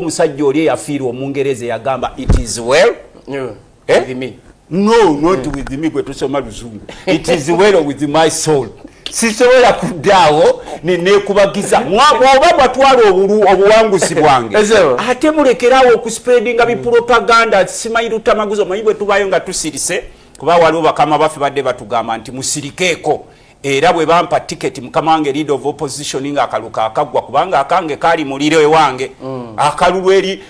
Musajja oli yafiirwa Omungereza yagamba it is well. With me. No, not with me gwe tusoma Luzungu. It is well with my soul. Sisobola kuddaawo neekubagiza oba batwala obuwanguzi bwange ate mulekerawo okuspreadinga bipropaganda. Simanyi Luttamaguzi omanyi bwe tubayo nga tusirise kuba waliwo bakama baffe badde batugamba nti musirikeeko era bwe bampa ticket mukama wange leader of opposition nga akaluka akagwa kubanga akange kali mulire wange akalulu eri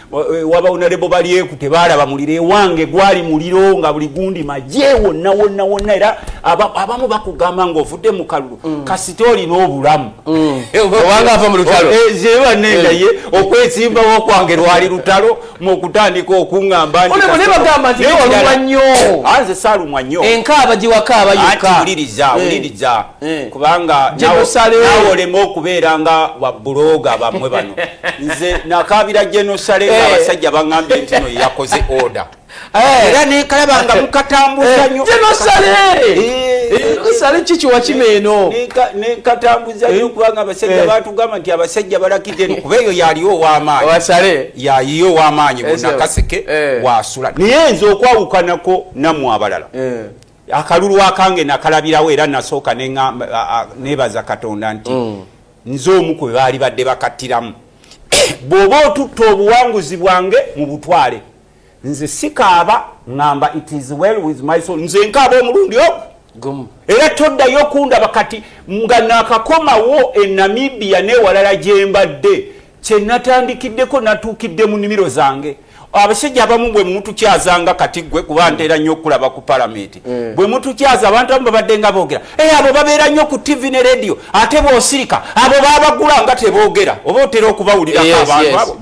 waba honorable balieku tebalaba mulire wange gwali muliro nga buli gundi maje wonna era abamu bakugamba ngo ovudde mu kalulu kasitoli n'obulamu wanga ava mu lutalo zeba nenda ye okwezimba okwange lwali lutalo mu kutandika okungamba nti one bagamba nti walumwa nnyo anze salumwa nnyo enkaaba giwakaaba yuka uliriza kubanga nawo olema okubeera nga wabuloga bamwe bano nze nakabira Jenosale abasajja bangambye nti no yakoze order era nekalaba nga mukatambuza nnyo Jenosale chichi wakimeeno nekatambuza nnyo kubanga abasajja batugamba nti abasajja balakidde kubeeyo yaliyo ow'amaanyi wasale yayiyo ow'amaanyi Kaseke wasula naye nze okwawukanako nammwe abalala akalulu akange nakalabirawo era nasooka nebaza Katonda nti nze omu kwe baali badde bakattiramu bw'oba otutta obuwanguzi bwange mu butwale nze sikaaba ngamba it is well with my soul nze nkaaba omulundi ogwo era toddayo kundaba kati nga nakakomawo e Namibia n'ewalala gye mbadde kye natandikiddeko natuukidde mu nnimiro zange. Abasajja abamu bwe mutukyazanga kati gwe kuba nteera nnyo okulaba ku palamenti bwe mutukyaza abantu abamu babadde nga boogera abo babeera nnyo ku TV ne radio ate bw'osirika abo babagula nga teboogera oba otera okubawulirako abantu abo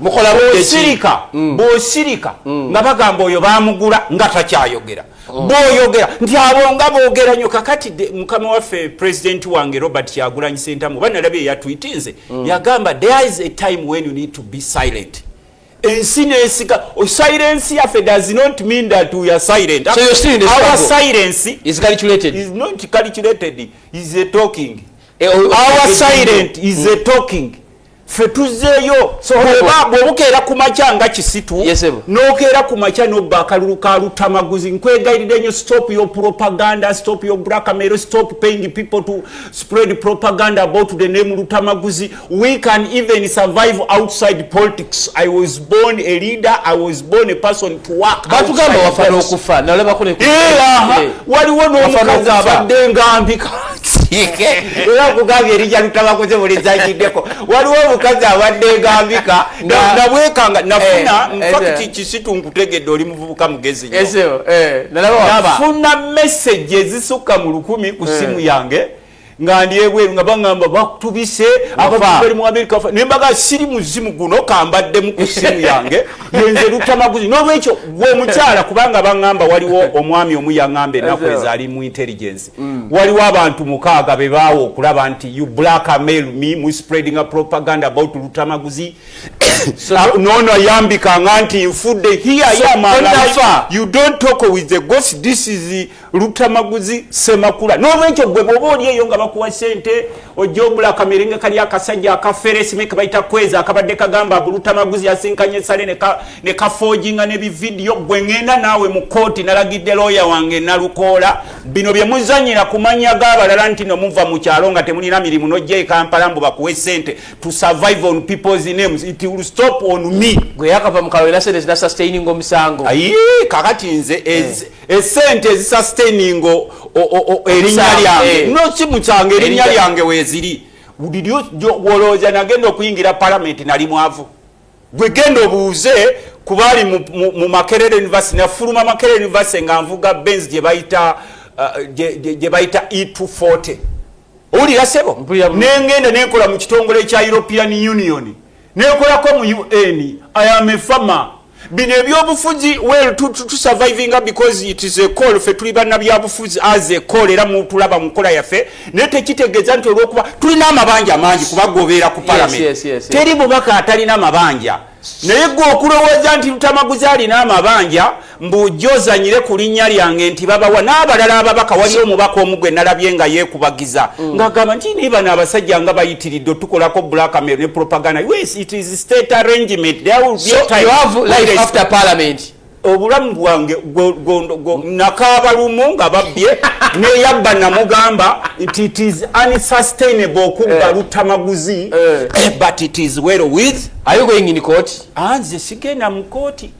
bw'osirika nga bagamba oyo baamugula nga takyayogera bw'oyogera nti abo nga boogera nnyo kakati mukama waffe pulezidenti wange Robert Kyagulanyi Ssentamu banalabye yatwitinze yagamba there is a time when you need to be silent. Ensi silence does not mean that we are silent. So you're still in the our struggle. Silence is calculated. Is not calculated. Is a talking. Our silent is a talking. Fetuzeyo so bw'obukeera ku makya nga kisitu n'okeera ku makya n'obba akalulu ka Luttamaguzi nkwegayiridde nnyo stop your propaganda, stop your blackmail, stop paying people to spread propaganda about the name Luttamaguzi. We can even survive outside politics. I was born a leader, I was born a person to work batugamba wafana okufa nalaba kule waliwo n'omukazi abadde ngambika era kugambye erija Luttamaguzi mulizayiddeko waliwo omukazi abadde ngambika nabwekanga nafuna mfakiti kisitu nkutegedde oli muvubuka mugezi nnyo nafuna message ezisukka mu 1000 ku simu yange nga ndiebweru nga bangamba bakutubise abali mu Amerika nembaga siri muzimu guno kambaddemu ku simu yange yenze Luttamaguzi n'olwekyo gwe mukyala kubanga bangamba waliwo omwami omu yaŋŋamba ennaku ezaali mu intelligence waliwo abantu 6 be baawo okulaba nti you blackmail me mu spreading a propaganda about Luttamaguzi nono yambikanga nti nfudde here you don't talk with the ghost. This is Luttamaguzi Semakula n'olwekyo gwe bw'oba oli eyo nga bakuwa sente ojjobula akamiringa kali akasajja akaferesi meka bayita kweza akabadde kagamba Luttamaguzi yasinkanye sale ne kafoginga ne bividiyo gwe ngenda naawe mu kooti nalagidde lawyer wange Nalukoola bino bye muzanyira kumanya g'abalala nti nomuva mu kyalo nga temulina mirimu n'ojja e Kampala mbu bakuwe sente to survive on people's names. It will stop on me. Gwe yakava mu kalwe nasente zina sustaining omusango kakati nze esente ezisustaining erinnya lyange no kimukyanga erinnya lyange weeziri buliyo wolooza nagenda okuyingira palamenti nali mwavu gwe genda obuuze kubaali mu Makerere University nafuluma Makerere University nga nvuga Benz gye bayita E240 owulira sebo nengenda nenkola mu kitongole kya European Union nekolako mu UN. I am a farmer. Bino ebyobufuzi well to surviving because it is a call fe tuli bana byabufuzi as a call era mu tulaba mu kola yafe ne tekitegeza nti olwokuba tulina amabanja mangi kubagobeera ku parliament teri bubaka atalina amabanja naye gwe okulowooza nti Luttamaguzi alina amabanja mbujozanyire ku linnya lyange nti babawa n'abalala ababaka waliyo omubaka omu gwe nalabye nga yeekubagiza ng'agamba nti niba n'abasajja nga bayitiridde tukolako blackmail ne propaganda. Yes, it is state arrangement. There will be a time. You have life after parliament. Obulamu bwange nakaaba lumu nga babbye neyabba namugamba nti it is unsustainable okubba Luttamaguzi, but it is well with. Are you going in court? Anze sigenda mu kooti.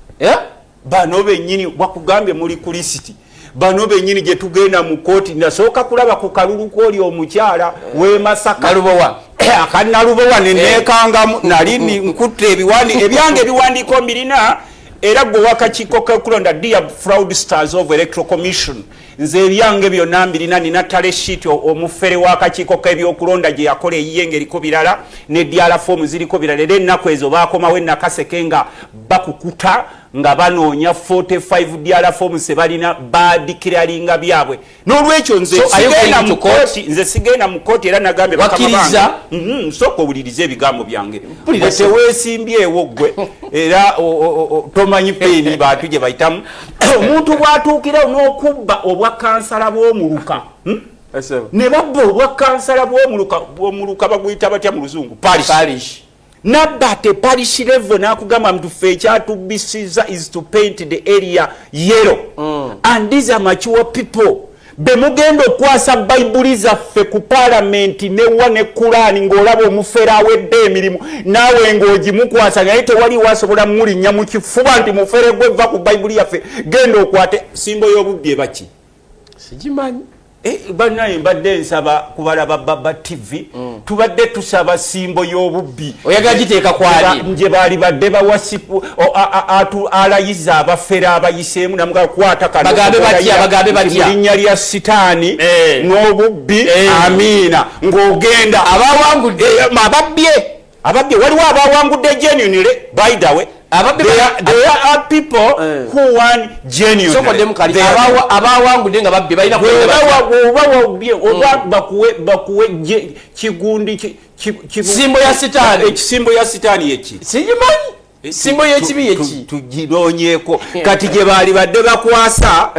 Bano bennyini bakugambye muli ku lisiti. Bano bennyini gye tugenda mu kooti nasooka kulaba ku kalulu kooli omukyala w'e Masaka. Nalubowa. Akanalubowa neneekangamu nali nkutte ebyange ebiwandiiko mbirina. Era gwe wakakiiko k'okulonda dear fraudsters of electoral commission nze ebyange byonna mbirina nina tale sheet omufere w'akakiiko k'ebyokulonda gye yakola eyiye ng'eriko birala ne diara form ziriko birala era ennaku ezo baakomawo ennakaseke nga bakukuta nga banoonya 45 diara forms balina badikiralinga byabwe. N'olwekyo nze sigenda mu kooti era nagambye bakiriza nsooka owuliriza ebigambo byange teweesimbyewo gwe era tomanyi peeni bantu gye bayitamu omuntu bw'atuukira n'okubba obwa kansala bw'omuluka ne babba obwa kansala bw'omuluka baguyita batya mu luzungu parish nabba te parish level n'akugamba mtu ffe ekyatubisiza is to paint the area yellow and these are mature people bemugenda okwasa bayibuli zaffe ku palamenti newa ne Kurani ng'olaba omufere awedde emirimu naawe ng'ogimukwasa naye tewali wasobola mulinnya mu kifuba nti mufere gwe va ku bayibuli yaffe genda okwate simbo y'obubbi ebaki sigimanyi. Banaye mbadde nsaba kubalaba Baba TV tubadde tusaba simbo y'obubbi oyagala giteeka kwali nje baali badde bawasipu alayiza abafere abayiseemu namuga kwata kano bagambe batya linnya lya sitaani n'obubbi amiina ng'ogenda ababbye waliwo abawangudde genuinely by the way. There are people who want genuine. So kodemu kali abawangudde nga babbe balina bakuwe kigundi simbo ya sitaani ekisimbo ya sitaani yeki sigimanyi simbo y'ekibi yeki tugironyeeko kati gye baali badde bakwasa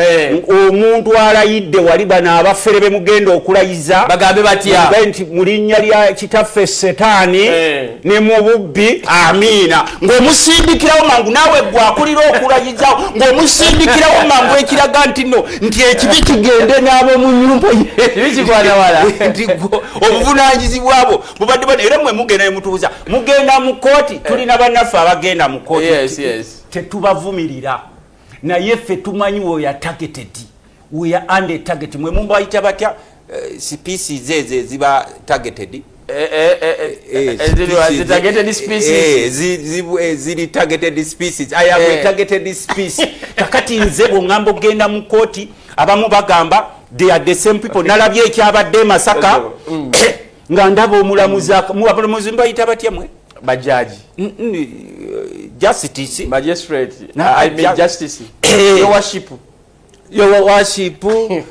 omuntu alayidde wali bano abafere be mugenda okulayiza bagambe batya nti mu linnya lya kitaffe setaani ne mu bubbi amiina ng'omusindikirawo mangu naawe gwakulira okulayizawo ng'omusindikirawo mangu ekiraga nti no nti ekibi kigende n'ab'omu nnyumba ekibi kigwanawala nti obuvunaanyizibwa bwo bubadde bano era mmwe mugenda ne mutuuza mugenda mu kooti tulina bannaffe abagenda mu kooti tetubavumirira naye ffe tumanyi we are targeted we are under target mwe mumbayita batya species ezo ziba targeted ziri targeted species I am a targeted species kakati nze bwongamba ogenda mu kooti abamu bagamba they are the same people nalabye ekyabadde Masaka nga ndaba omulamuzi mbayita batya mwe bajaji justice magistrate I mean justice your worship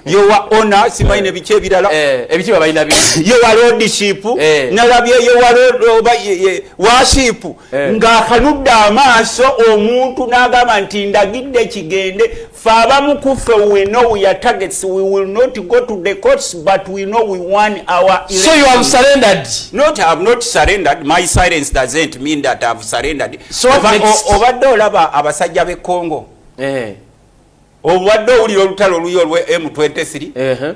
your honor simaine biche ebirala ebichi babayina bi your lordship nalabye your worship nga kanudda amaaso omuntu n'agamba nti ndagidde kigende faba mukufe we know we are targets we will not go to the courts but we know we want our election. So you have surrendered? Not I have not surrendered. My silence doesn't mean that I have surrendered. So obadde olaba abasajja b'e Congo obadde owulira olutalo oluyo olwe M23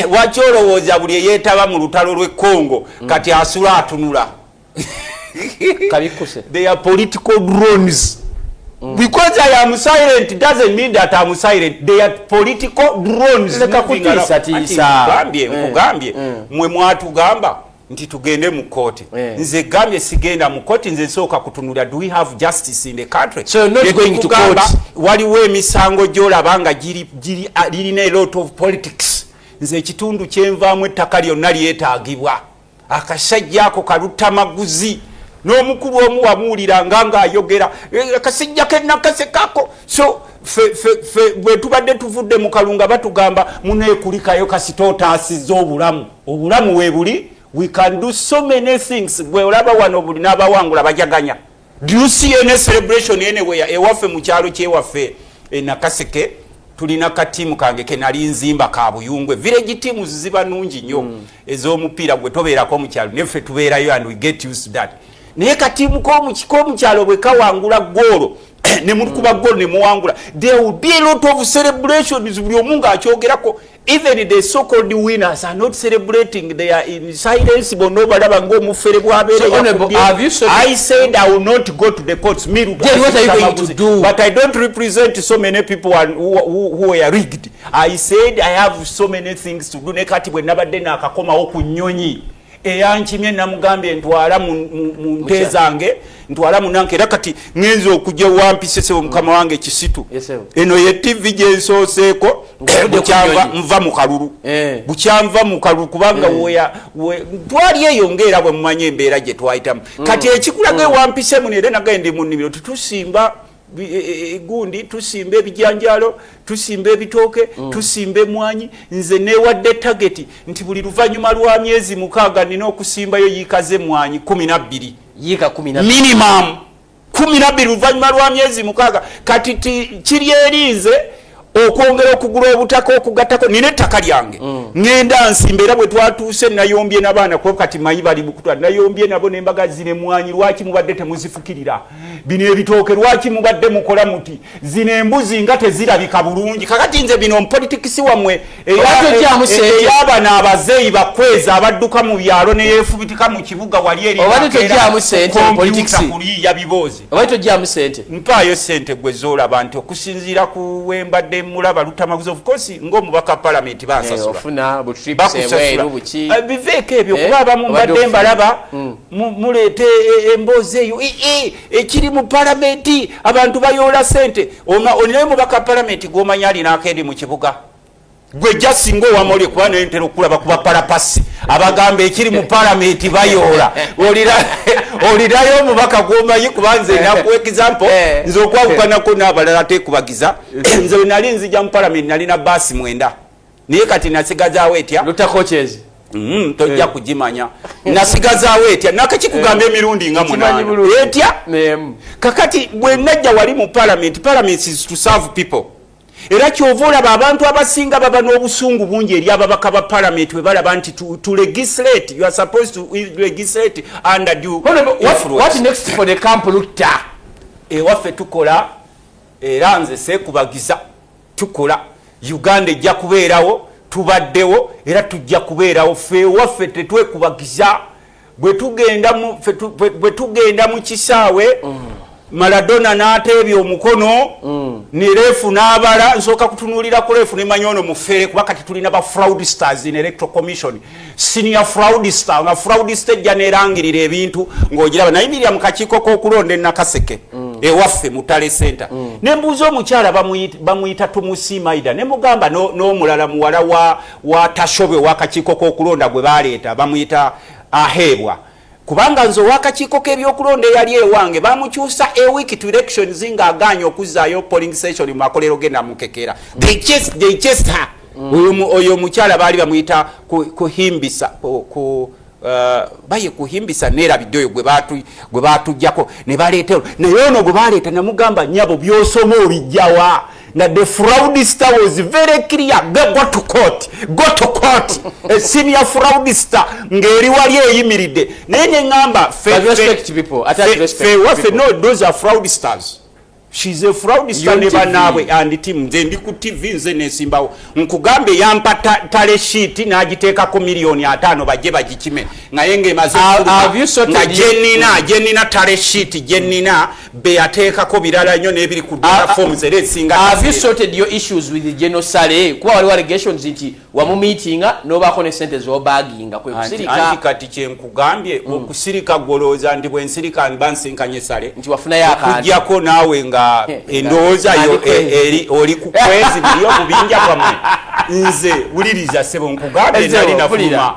waki olowooza buli eyeetaba mu lutalo lw'e Congo kati asula atunula kabikuse they are political drones. Because I am silent doesn't mean that I am silent. They are political drones. Nkugambye mwe mwatugamba nti tugende mu kooti nze gambye sigenda mu kooti nze nsooka kutunula do we have justice in the country. So you're not going to court. Waliwo emisango gy'olaba nga lirina a lot of politics. Nze ekitundu kyenvaamu ettaka lyonna lyetaagibwa akasajja ako Luttamaguzi n'omukulu omu wamuwulira nga ayogera akasajja kennakase kako. So fe bwe tubadde tuvudde mu kalunga batugamba muneekulikayo kasita otaasizza obulamu we buli. We can do so many things. Bwe olaba wano buli n'abawangula bajaganya Do you see any celebration anywhere? Ewaffe mu kyalo kyewaffe Nakaseke tulina katimu kange kenali nzimba ka Buyungwe. Village teams ziba nungi nnyo ez'omupiira gwe tobeerako mu kyalo. Neffe tubeerayo and we get used to that. Naye katimu k'omu kyalo bwe kawangula goolo ne mukuba goal ne muwangula, there will be a lot of celebrations. Buli omu ng'akyogerako. Even the so-called winners are not celebrating. They are in silence. I said I will not go to the courts. What are you going to do? But I don't represent so many people who are rigged. I said I have so many things to do. Nekati bwe nabadde nakakoma okunyonyi eyanchimye namugambye ntwala mu ntezange ntwala munanke era kati ngenzo okujja wampise se mukama wange kisitu eno ye TV gyensoseeko bukyava nva mu kalulu bukyava mu kalulu kubanga twali eyongera bwe mumanye embeera gye twayitamu kati ekikulage wampise mu nere nagende mu nnimiro tutusimba gundi tusimbe ebijanjalo tusimbe ebitooke tusimbe mwanyi nze newadde target nti buli luvanyuma lwa myezi 6 nina okusimbayo yikaze mwanyi 12 yika 12 minimum 12 luvanyuma lwa myezi 6 kati kiri erinze okwongera okugula obutaka okugattako nina ettaka lyange ngenda nsimba era bwe twatuuse nayombye n'abaana kuba kati mayi bali bukutwa nayombye nabo n'embaga zine mwanyi lwaki mubadde temuzifukirira bino ebitooke lwaki mubadde mukola muti zine embuzi nga tezirabika bulungi kakati nze bino omupolitikisi wammwe ey'abaana abazeeyi bakweza abadduka mu byalo ne yeefubitika mu kibuga wali eri kuliya biboozi mpaayo sente gwe zoolaba nti okusinziira ku wembadde mulaba Luttamaguzi of course ng'omubaka parliament bansasula ofuna bu trips eweeru buki biveeko ebyo kuba abamu mbadde mbalaba muleete emboozi eyo ekiri mu parliament abantu bayoola sente olinayo mubaka parliament gw'omanya alina akendi mu kibuga gwe jasinga owamoli kuba nentera okulaba kuba parapasi abagamba ekiri mu parliament bayoola olirayo omubaka gw'omanyi kuba nze naku example nze okwawukanako n'abalala tekubagiza nze we nali nzija mu parliament nalina baasi 9 naye kati nasigazaawo etya Luttakoze tojja kugimanya nasigazaawo etya nakakikugamba emirundi nga 8 etya kakati bwe najja wali mu parliament is to serve people era kyova olaba abantu abasinga baba n'obusungu bungi eri ababaka ba parliament bwe balaba nti to legislate you are supposed to legislate under due what next for the camp Lutta ewaffe tukola era nze seekubagiza tukola Uganda ejja kubeerawo tubaddewo era tujja kubeerawo ffe ewaffe tetwekubagiza bwe tugenda mu kisaawe Maradona n'ateebya omukono ne refu n'abala nsooka kutunuulira ku refu ne manyono mufere kuba kati tulina ba fraudsters in electoral commission senior fraudster nga fraudster ejja neerangirira ebintu ng'ogiraba nayimirira mu kakiiko k'okulonda Nakaseke ewaffe mu Tale Center ne mbuuza omukyala bamuyita Tumusimaida ne mugamba n'omulala muwala wa Tashobe w'akakiiko k'okulonda gwe baleeta bamuyita Aheebwa kubanga nzo wakakiiko k'ebyokulonda eyali ewange bamukyusa week to elections ng'agaanya okuzzaayo polling station mu makolero ge Namukekera they chased her oyo mukyala baali bamuyita kuhimbisa baye kuhimbisa neerabidde oyo gwe baatujjako ne baleeta naye ono gwe baleeta namugamba nnyabo by'osoma obijjawa na the fraudster was very clear go to court a senior fraudster ngeri wali eyimiridde naye neŋŋamba no those are fraudsters she's a fraudster ne banaabwe and team nze ndi ku TV nze nesimbawo nkugambe yampa Tale sheet n'agiteekako $5,000,000 bajje bagikime naye ng'emaze nga gyenina Tale sheet gyenina be yateekako birala nnyo n'ebiri ku forms era esinga. Have you sorted your issues with the General Sale kuba waliwo allegations nti wamu meetinga n'obaako ne sente z'obaaginga kwe kusirika anti kati kyenkugambye okusirika gwolooza nti bwe nsirika bansinkanye Sale nti wafunayo akantu okujjako naawe nga endowooza yo oli ku kwezi buli obubinja bwammwe nze wuliriza ssebo nkugambye nali nafuluma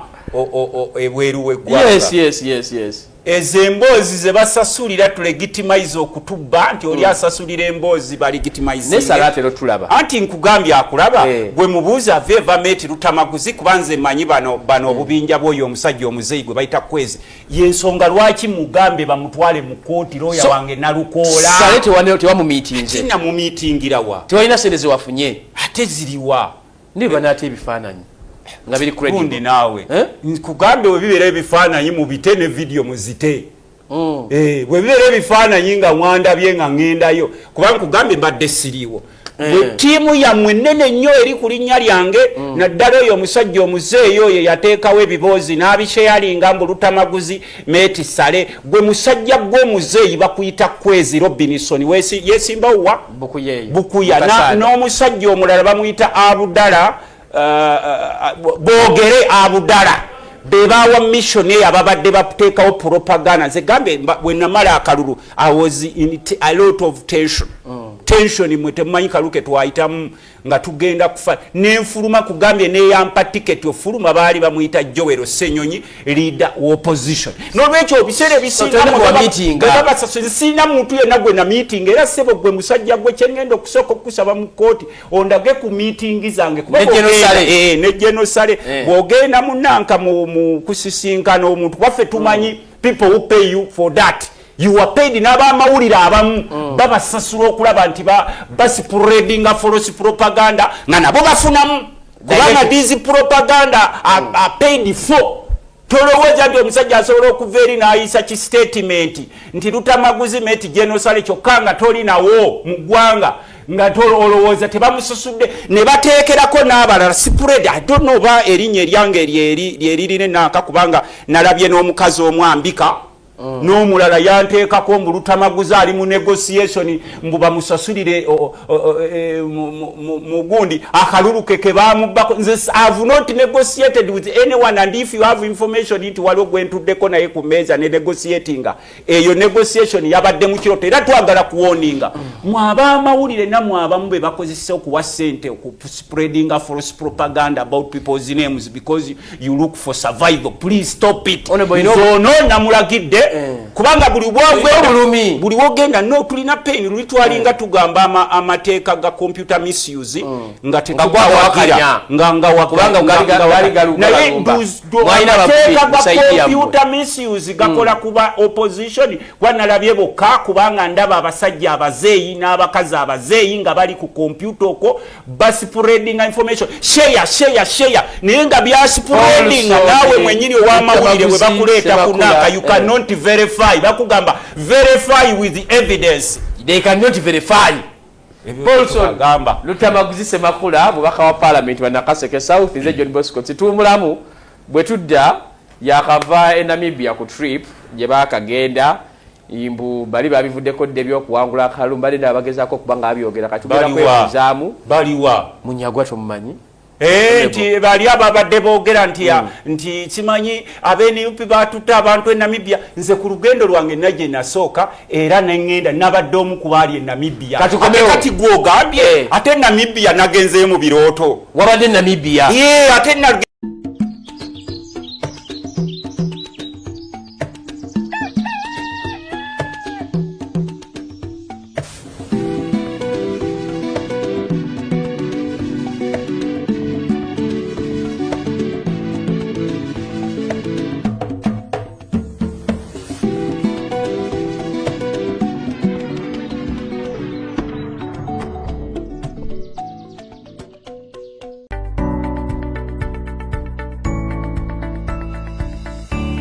ebweru w'eggwanga yes ezemboozi ze basasulira to legitimize okutubba nti oli asasulira emboozi ba legitimize nesalatero tulaba anti nkugambye akulaba gwe mubuuza veva meti Luttamaguzi kubanze manyi bano obubinja bw'oyo omusajja omuzeyi gwe bayita Kyakoze yensonga lwaki mugambe bamutwale mu kooti looya wange Nalukoola salete wanero tewamu meeting tina mu meeting wa tewalina sente ze wafunye ate ziriwa ndiba nate ebifaananyi nga biri credible nawe kugambe we bibera ebifaananyi mu bitene video muzite we bibera ebifaananyi nga mwandabye nga ngendayo kubanga kugambe mbadde siriwo tiimu yammwe nnene nnyo eri ku linnya lyange naddala oyo omusajja omuzeeyo oyo yateekawo ebiboozi n'abisheyalinga mbu Luttamaguzi meti sale gwe musajja gw'omuzeeyi bakuyita Kyakoze Robinson yesimbawo wa bukuya n'omusajja omulala bamuyita Abudala boogere Abudala bebawa missionary ababadde bateekawo propaganda ze gambe bwe namala akalulu I was in a lot of tension mwe temanyi kaluke twayitamu nga tugenda kufa nenfuluma kugambye neyampa ticket ofuluma baali bamuyita Joel Senyonyi leader opposition nolwekyo obisere bisina muntu yenna gwe na meeting era sebo gwe musajja gwe kyengendo kusoko kusaba mu kooti ondage ku meeting zange ne genosale bwogenda munanka mu kusisinkana omuntu waffe tumanyi people who pay you for that you are paid n'abamawulire abamu babasasula okulaba nti baspreadinga false propaganda nga nabo bafunamu kubanga these propaganda are paid for tolowooza nti omusajja asobola okuva eri n'ayisa ki statement nti Luttamaguzi meti genocide kyokka nga tolinawo mu ggwanga nga olowooza tebamusasudde ne bateekerako n'abalala spread I don't know ba erinnya eryange lyeririne nanka kubanga nalabye n'omukazi omwambika n'omulala yanteekako mbu Luttamaguzi ali mu negotiation mbu bamusasulire mugundi akalulu ke bamubbako nze have not negotiated with anyone and if you have information nti waliwo gwentuddeko naye ku meeza ne negotiatinga eyo negotiation yabadde mu kiroto era twagala kuwoninga mwabamawulire namwe abamu be bakozesa okuwa ssente spreading false propaganda about people's names because you look for survival please stop it ono namulagidde kubanga buli wogenda no tulina pain lwitwalinga tugamba amateeka ga computer misuse nga tekugwawagira nga wakubanga naye amateeka ga computer misuse gakola kuba opposition kwanalabye bokka kubanga ndaba abasajja abazeeyi n'abakazi abazeeyi nga bali ku computer okwo baspreading information share naye nga byaspreading nawe mwenyini owamawulire bwe bakuleeta kunaka you cannot verify bakugamba verify with evidence they cannot verify Paulson gamba Luttamaguzi Semakula bubaka wa parliament wa Nakaseke South nze John Bosco tutumulamu bwe tudda yakava Namibia ku trip je bakagenda imbu bali babivuddeko debyo kuwangula kalumbali ndabagezako kubanga abyogera katugera kwezamu baliwa munyagwa tomumanyi nti bali ababadde boogera nti kimanyi ab'NUP batuta abantu e Namibia nze ku lugendo lwange najje nasooka era nengenda nabadde omu ku baali e Namibia kati gwogambye ate Namibia nagenzeyo mu birooto wabadde Namibia ate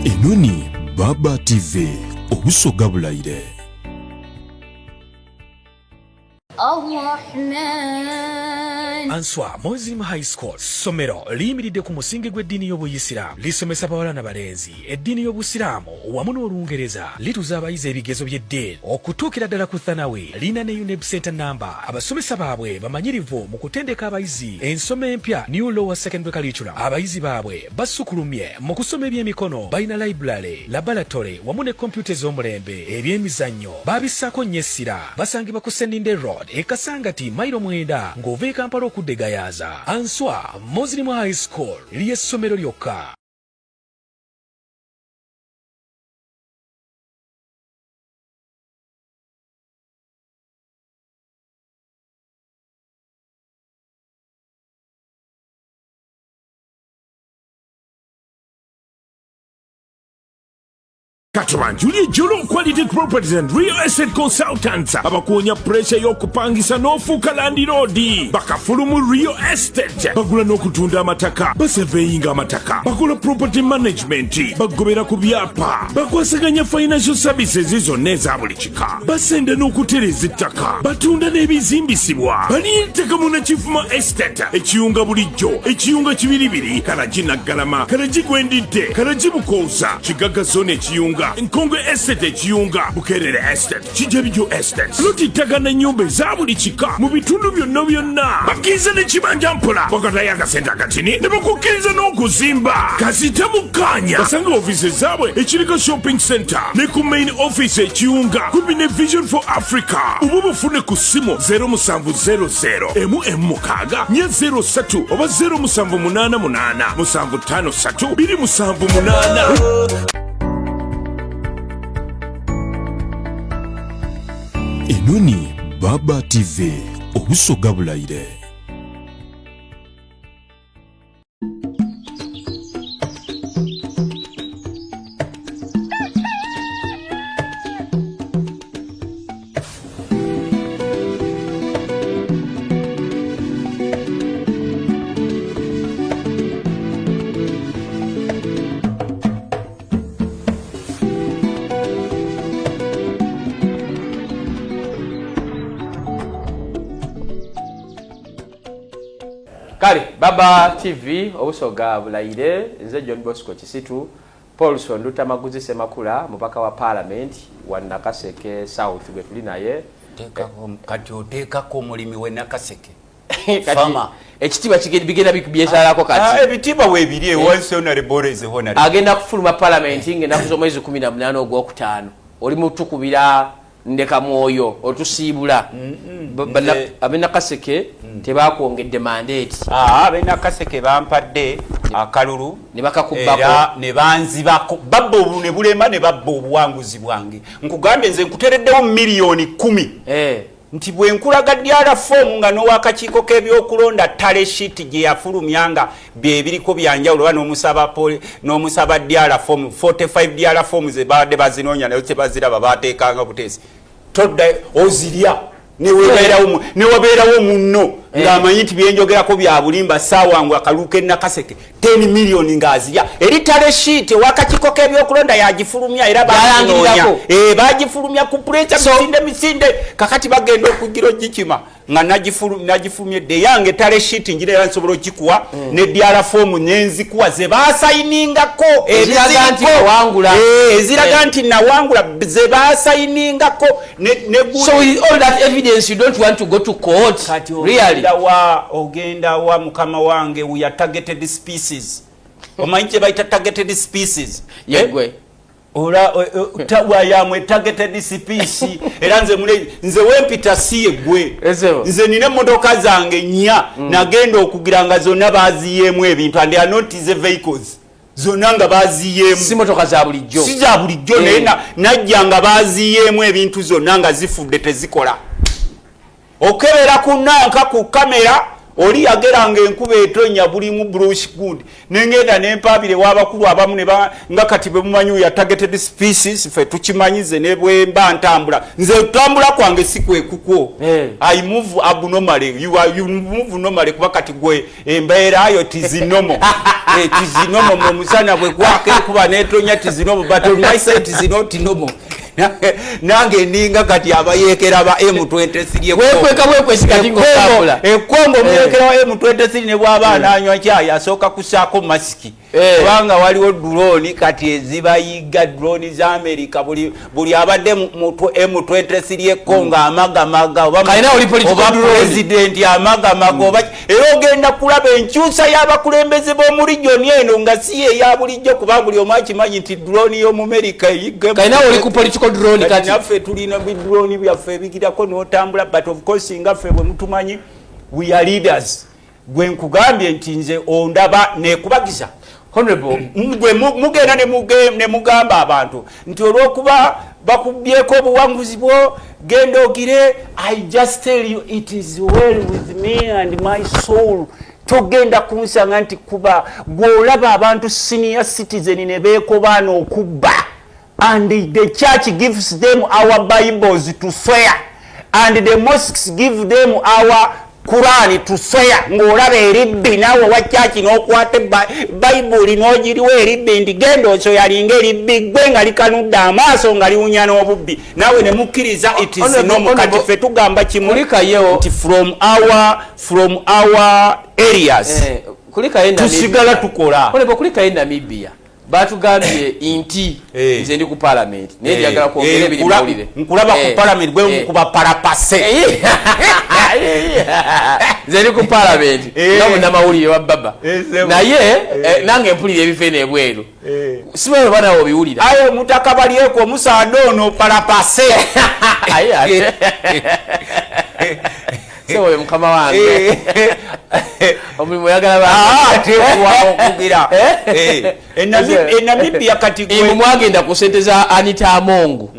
Enoni Baba TV obusoga bulayire Answa Muslim High School somero liyimiridde ku musingi gw'eddiini y'Obuyisiraamu lisomesa bawala n'abalenzi eddiini y'Obusiraamu wamu n'Olungereza lituza abayizi ebigezo by'eddiini okutuukira ddala ku Thanawi lina ne UNEB Center number abasomesa baabwe bamanyirivu mu kutendeka abayizi ensoma empya New Lower Secondary Curriculum abayizi baabwe basukulumye mu kusoma eby'emikono balina library laboratory wamu ne kompyuta ez'omulembe eby'emizannyo babissaako nnyo essira basangibwa ku Seninde Road ekasangati mayiro 9 ng'ova e Kampala okuddegayaza Answa Muslim High School ly'essomero lyokka. Katubanjuli Jolo Quality Properties and Real Estate Consultants abakuonya pressure y'okupangisa n'ofuuka landlord bakafulumu Real Estate bagula n'okutunda amataka baseveyinga amataka bakola property management bagobera ku byapa bakwasaganya financial services zonna eza buli kika basenda n'okutereza ettaka batunda n'ebizimbisibwa baliyettaka Munakifuma Estate ekiyunga bulijjo ekiyunga kibiribiri Kalagi Naggalama Kalagi Gwendidde Kalagi Bukoosa Kigaga Zone ekiyunga Nkongwe Estate ekiyunga Bukerere Estate Kijebijo Estate Lutittaga n'ennyumba eza buli kika mu bitundu byonna bakkiriza ne kibanja mpola bakatayo akasente akatini ne bakukkiriza n'okuzimba kasita mukkaanya basanga ofiisi zaabwe ekirika shopping center ne ku main office ekiyunga kumbi ne Vision for Africa oba bufune ku ssimu 0700 M6 403 oba 0788 753 278. Enoni Baba TV obusoga bulayire. Kale Baba TV obusoga bulayire nze John Bosco Kisitu Paulson Luttamaguzi Semakula mupaka wa Parliament wa Nakaseke South gwe tuli naye kati oteekako omulimi we Nakaseke fama ekitiibwa bigenda bikubyezaalako kati ebitiibwa weebiri wansi honorable honorable agenda kufuluma Parliament ng'ennaku z'omwezi 18 ogwokutaano oli mutukubira ndeka mwoyo otusiibula abenakaseke tebakwongedde mandate abenakaseke bampadde akalulu ne bakakubbako ne banzibako babba obu ne bulema ne babba obuwanguzi bwange nkugambye nze nkutereddewo miliyoni 10 nti bwe nkulaga dyala fomu nga n'owakakiiko k'ebyokulonda tale sheet gye yafulumyanga bye biriko byanjawulo oba n'omusaba dyala fomu 45 dyala fomu ze baadde bazinoonya nayo tebaziraba baateekanga buteesi todda ozirya newabeerawo munno ng'amanyi nti byenjogerako bya bulimba saawangu akaluuka Nakaseke 10 miliyoni ng'azirya eri tale sheet owakakiiko k'ebyokulonda yagifulumya era baginoonya bagifulumya ku puleeta misinde kakati bagenda okugira ogikima nga nagifulumye edde yange tale sheet njira era nsobola okikuwa ne dyala fomu nenzikuwa ze baasayiningako eziraga nti nawangula ze baasayiningako so with all that evidence you don't want to go to court really ogenda wa mukama wange we are targeted species omanyi kye bayita targeted species yegwe ora tawa yamwe targeted species era nze wempita si yegwe nze nine motoka zange nya nagenda okugiranga zonna baziyemu ebintu and they are not the vehicles zonna nga baziyemu si motoka za bulijjo si za bulijjo najjanga baziyemu ebintu zonna nga zifudde tezikola okebera kunanka ku kamera oli yageranga enkuba etonya buli mu brush good nengenda nempabire wabakulu abamu nga kati bwe mumanyi ya targeted species fe tukimanyize ne bwe mba ntambula nze tambula kwange sikwe kuko I move abnormally you move normally kuba kati gwe embeera ayo tizinomo tizinomo mu musana bwe kwake kuba netonya tizinomo but on my side is not normal nange ninga kati abayekera ba M23 ekongo muyekera wa M23 ne bw'abaana anywa chai asoka kusako masiki kubanga waliwo drone kati ezibayiga drone za America buli abadde mu M23 ekongo amagamaga oba president amagamaga oba era ogenda kulaba enkyusa y'abakulembeze b'omulijjoni eno nga si eya bulijjo kuba buli omu akimanyi nti drone y'omu America eyiga kayina oli ku political drone kati naffe tulina drone byaffe ebigirako n'otambula but of course ngaffe bwe mutumanyi we are leaders gwe nkugambye nti nze ondaba nekubagiza honorable gwe mugenda ne mugamba abantu nti olw'okuba bakubyeko obuwanguzi bwo genda ogire I just tell you it is well with me and my soul togenda kunsanga nti kuba gwolaba abantu senior citizen ne beekobaana okubba and the church gives them our Bibles to swear, and the mosques give them our Quran to swear. Ng'olaba eribbi naawe wa church n'okwata Bible n'ogiriwa eribbi nti genda osoyalinga eribbi ggwe nga likanudde amaaso nga liwunya n'obubbi naawe ne mukkiriza it is normal. Kati ffe tugamba kimu nti from our areas tusigala tukola. Kulikayo Namibia batugambye inti nze ndi ku parliament naye njagala kwogera ebiri mawulire nkulaba ku parliament gwe mukuba parapase nze ndi ku parliament nabo namawulire wa baba naye nange mpulira ebifo eno ebweru simanyi bana wo biwulira ayo mutaka baliyeko omusaada ono parapase sewe mukama wange omulimu yagala tewa okugira Namibia kati gwe mwagenda ku sente za Anita Amongo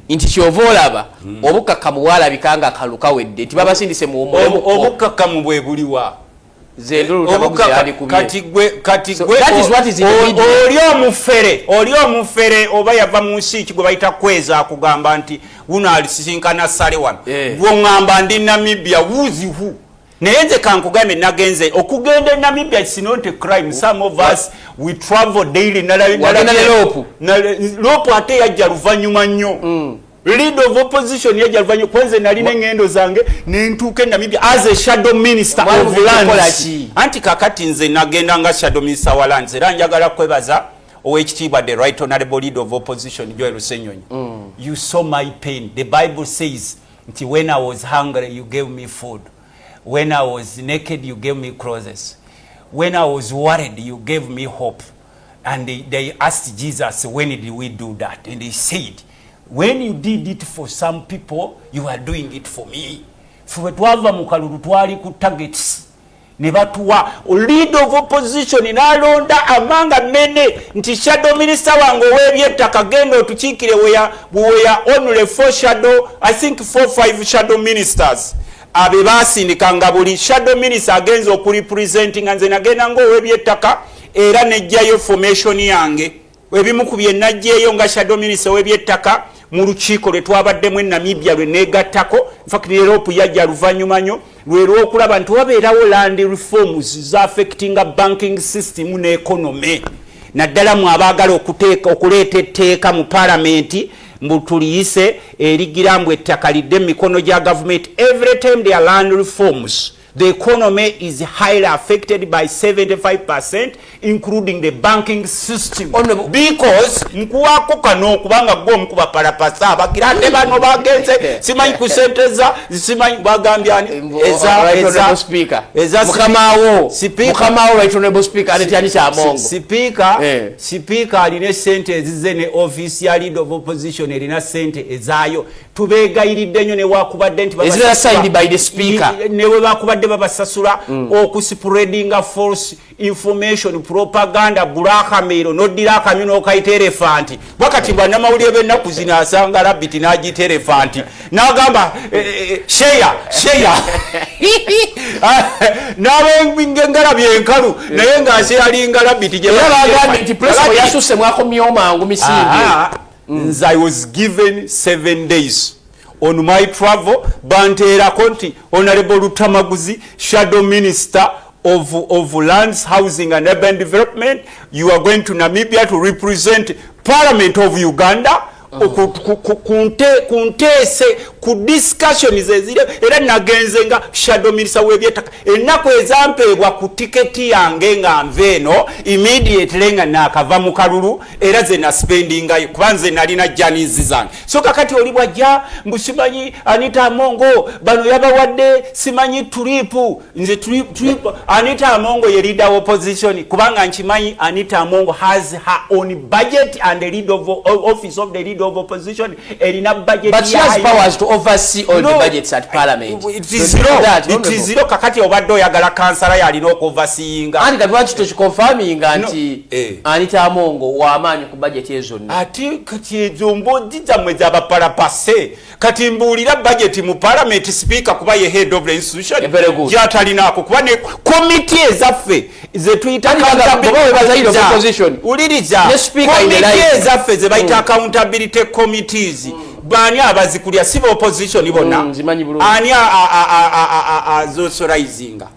nti kyova olaba obukakamu bwalabikanga akaluka wedde nti babasindise mu obukakamu bwe buliwa kati gwe oli omufere oba yava mu nsi ki gwe bayita kweza akugamba nti uno alisinkana sale wano bw'oŋŋamba ndi Namibia wuzihu naye nze kankugambe nagenze okugenda Namibia is not a crime. Some of us we travel daily lopu ate yajja luvannyuma nnyo leader of opposition yajja luvannyuma kwenze nali n'engendo zange nentuuka Namibia as a shadow minister of lands anti kakati nze nagenda nga shadow minister wa lands era njagala kwebaza owekitiibwa the right honorable leader of opposition Joel Rusenyonyi. You saw my pain. The Bible says nti when I was hungry you gave me food, when I was naked you gave me clothes, when I was worried you gave me hope. And they asked Jesus, when did we do that? And he said, when you did it for some people you are doing it for me. Fwe twava mu kalulu twali ku targets ne batuwa leader of opposition n'alonda amanga mene nti shadow minister wange ow'ebyettaka genda otukiikire weya only 4 shadow, I think 4-5 shadow ministers abe basindikanga buli shadow minister agenza okurepresentinga nze nagenda ng'ow'ebyettaka era nejjayo formation yange ebimu ku bye najjeeyo nga shadow minister ow'ebyettaka mu lukiiko lwe twabaddemu Namibia lwe neegattako. In fact Europe yajja luvannyuma nnyo lwe lw'okulaba nti wabeerawo land reforms za affectinga banking system ne economy naddala mu abaagala okuleeta etteeka mu parliament mbu tuliyise erigira mbu ettaka lidde mu mikono gya government. Every time there are land reforms the economy is highly affected by 75%, including the banking system. Because nkuwako kano kubanga gwo mkuba parapasa abakirate bano bagenze simanyi kusenteza simanyi bagambya eza mukamawo right honorable speaker anetiani cha Amongo speaker aline sente ezize ne office ya leader of opposition erina sente ezayo tubegayiridde nnyo ne wakubadde nti baba signed by the speaker ne we bakubadde babasasula okuspreadinga false information propaganda blackmail nodira akamino okaita elephant wakati bwana mawulire bennaku zina asanga rabbit n'agita elephant n'agamba share n'abengala byenkalu naye ng'asyalinga rabbit gye bagambye nti press yasusse mwakomyewo mangu misingi. I was given 7 days on my travel. Bantera Conti, Honorable Luttamaguzi, Shadow Minister of Lands, Housing and Urban Development. You are going to Namibia to represent Parliament of Uganda. Kuntese ku discussions ezire era nagenze nga shadow minister w'ebyettaka ennaku ezampeebwa ku tiketi yange nga nveeno immediately nga nakava mu kalulu era ze na spending ayo kubanze nalina janizi zange so kakati oli bwajja mbusimanyi Anita Amongo bano yabawadde simanyi tulipu nze tulipu Anita Amongo ye leader opposition kubanga nkimanyi Anita Amongo has her own budget and the leader of office of the leader of opposition erina budget but she has powers to oversee all the budgets at parliament. It is zero kakati obadde oyagala kansala yalina okuvasinga. Andi kati tokikonfirming nti Anita Amongo w'amaanyi ku budget ezo. Ati kati ezo mboddi zammwe z'abaparapase kati mbuulira budget mu parliament speaker kuba ye head of the institution gy'atalinaako kuba ne committee ezaffe ze tuyita uliriza committee ezaffe ze bayita accountability committees bani abazikulya civil opposition bonna ani azosorizinga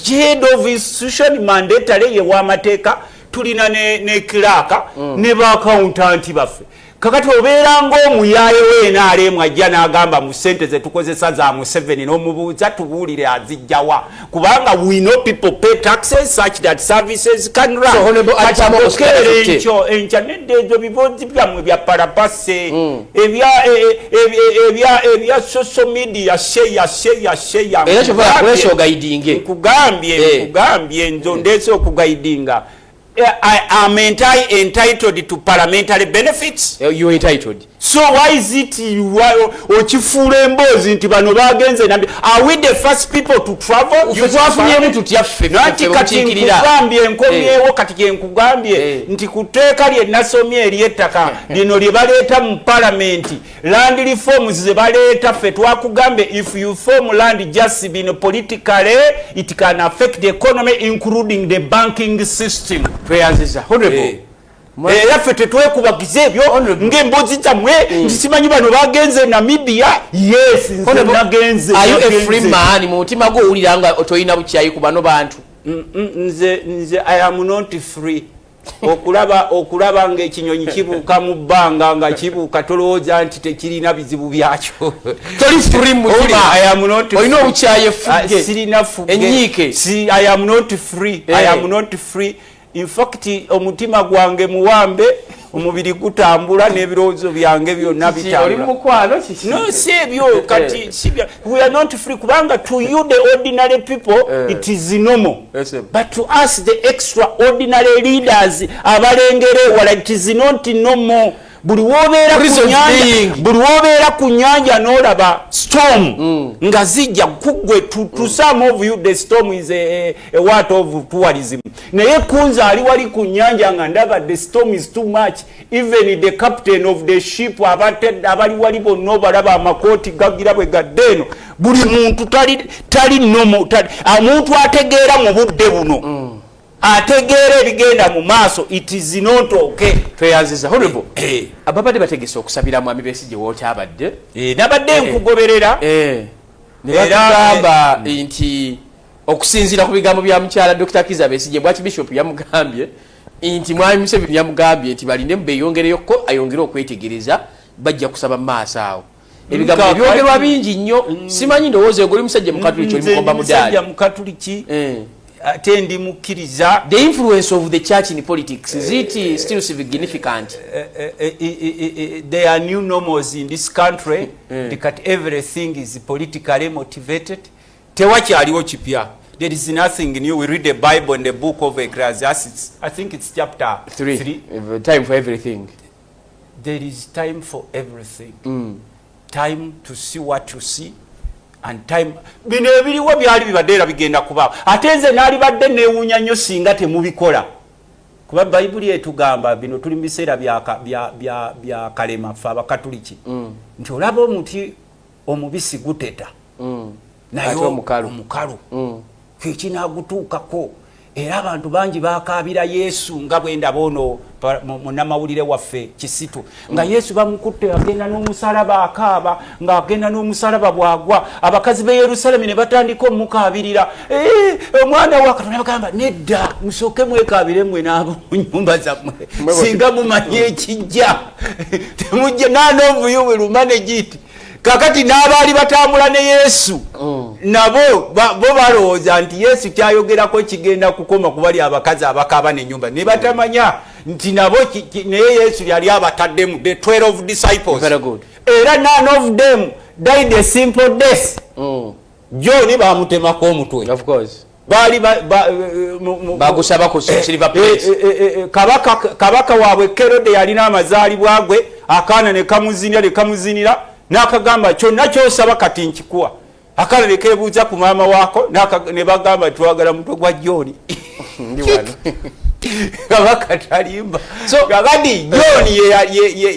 head of institution mandatory ye w'amateeka tulina ne clerk ne ba accountant baffe kakati obeera ng'omuyaaye weena alemu ajja n'agamba mu ssente ze tukozesa za mu 7 n'omubuuza tubuulire azijjawa kubanga we know people pay taxes such that services can run enkya nedda ezo biboozi byammwe bya parapase ebya social media sheya era kyova kulesa ogaidinge nkugambye nzo ndeese okugaidinga. I am entitled to parliamentary benefits. You are entitled. So why is it ochifule embozi nti bano bagenze nambi? Are we the first people to travel? Ufuafunye mtu tiafe. Nanti kati nkugambye nkomyewo kati nkugambye nti kuteeka lye nasomye ery'ettaka lino lye baleeta mu parliament land reforms ze baleeta ffe twakugambye if you form land just been politically it can affect the economy including the banking system. Tweyanziza honorable. Era ffe tetwekubagiza ebyo ng'emboozi zammwe nti simanyi bano bagenze Namibia. Yes, nze nagenze. Are you a free man? Mu mutima gwo owulira nga toyina bukyayi ku bano bantu? Nze I am not free. okulaba ng'ekinyonyi kibuuka mu bbanga nga kibuuka tolowooza nti tekirina bizibu byakyo. Toli free mu mutima. I am not free. Olina obukyayi efugge. Sirina fugge. Enyiike. I am not free. I am not free. In fact omutima gwange muwambe omubiri gutambula n'ebirowoozo byange byonna bitambula. No, si ebyo kati sibya. We are not free kubanga to you the ordinary people it is normal. But to us the extraordinary leaders abalengere wala it is not normal. Buli wobeera ku nyanja n'olaba storm nga zijja kugwe to some of you the storm is a what of tourism. Naye kunza ali wali ku nyanja nga ndaba the storm is too much. Even the captain of the ship abali wali bonna balaba amakooti gagira bwe gaddeno. Buli muntu tali nomo omuntu ategeera mu budde buno. Ategeera ebigenda mu maaso it is not okay. Tweyanziza honorable. Ababadde bategese okusabira mwami Besigye w'okyabadde. Nabadde nkugoberera. Ne bagamba nti okusinziira ku bigambo bya mukyala Dr. Kiza Besigye bw'Archbishop yamugambye nti mwami Museveni yamugambye nti balinde beeyongereyo ko ayongere okwetegereza bajja kusaba mu maaso awo. Ebigambo byogerwa bingi nnyo simanyi ndowooza egoli musajja mukatuliki oli mukomba mudaali. Musajja mukatuliki. Tendi mukkiriza. The influence of the church in politics is it still significant? There are new normals in this country because everything is politically motivated. Tewakyaliwo kipya. There is nothing new. We read the Bible in the book of Ecclesiastes. I think it's chapter 3. Time for everything. There is time for everything. Time to see what you see. And time bino ebiriwo byali bibadde bigenda kuba ate nze naali badde neewuunya nnyo singa temubikola kuba bayibuli etugamba bino tuli mu biseera bya kalema ffe abakatuliki nti olaba omuti omubisi guteta naye omukalu kekinagutuukako era abantu bangi bakaabira Yesu nga bwe ndaba ono munnamawulire waffe Kisitu nga Yesu bamukutte agenda n'omusalaba akaaba ng'agenda n'omusalaba bwagwa abakazi b'e Yerusalemu ne batandika omukaabirira omwana wa Katonda bagamba nedda musooke mwekaabire mmwe n'abo mu nnyumba zammwe singa mumanye ekijja temujje none of you will manage it. Kakati n'abaali batambula ne Yesu nabo bo balowooza nti Yesu kyayogerako kigenda kukoma ku bali abakazi abakaaba n'ennyumba ne batamanya nti nabo naye Yesu yali abataddemu the 12 disciples. Very good. Era none of them died a simple death. John baamutemako omutwe. Of course. Bali bagusaba ku silver plate. Kabaka waabwe Kerode yalina amazaalibwa gwe akaana ne kamuzinira n'akagamba kyonna ky'osaba kati nkikuwa akalala keebuuza ku maama waako ne bagamba twagala mutwe gwa John ndi wano kabaka talimba kakati John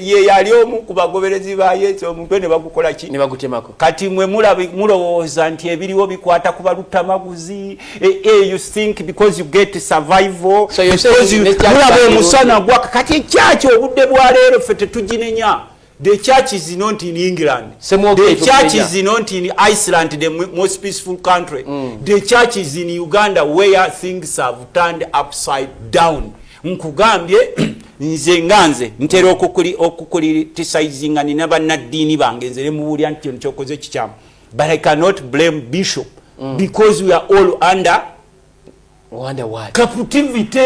ye yali omu ku bagoberezi ba Yesu omutwe ne bagukola ki ne bagutemako kati mwe mulowooza nti ebiriwo bikwata ku Luttamaguzi you think because you get survival so mulaba omusana gwaka kati ekyaki obudde bwa leero ffe tetuginenya. The church is not in England. The church is not in Iceland, the most peaceful country. The church is in Uganda, where things have turned upside down. Nkugambye nze nganze ntera okukulitisayizinga nina bannaddiini bange nze ne muwulya nti kyokoze kikyamu. But I cannot blame Bishop because we are all under captivity.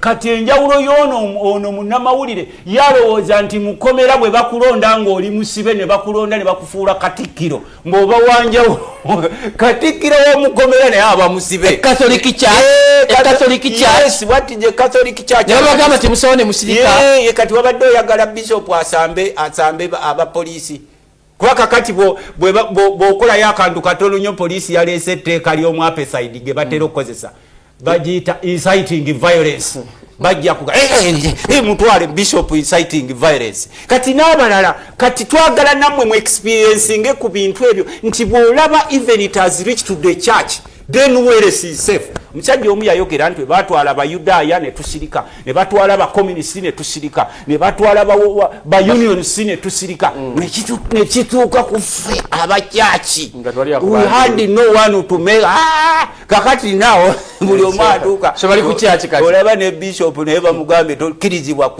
Kati enjawulo y'ono munnamawulire yalowooza nti mukomera bwe bakulonda ng'oli musibe ne bakulonda ne bakufuula katikkiro ng'oba wanjawulo katikkiro w'omukomera naye aba musibe. Catholic Church. Yes, what is the Catholic Church? Yabagamba ti musoone musirika. Kati wabadde oyagala Bishop asambe abapoliisi. Kwa kakati bw'okolayo akantu katono nnyo poliisi yaleese etteeka ly'omwapeside ge batera okukozesa. Bajita inciting violence bajja kuga mutwale Bishop inciting violence kati n'abalala kati twagala namwe mu experiencing ku bintu ebyo nti bw'olaba even it has reached to the church then where is safe. Omusajja omu yayogera nti batwala Abayudaaya ne tusirika ne batwala Abakomunisi ne tusirika ne batwala ba Unions ne tusirika ne kituuka ku ffe abakyaki we had no one to make kakati naawo buli omu atuuka so bali ku kyaki kati olaba ne Bishop naye bamugambe tokkirizibwa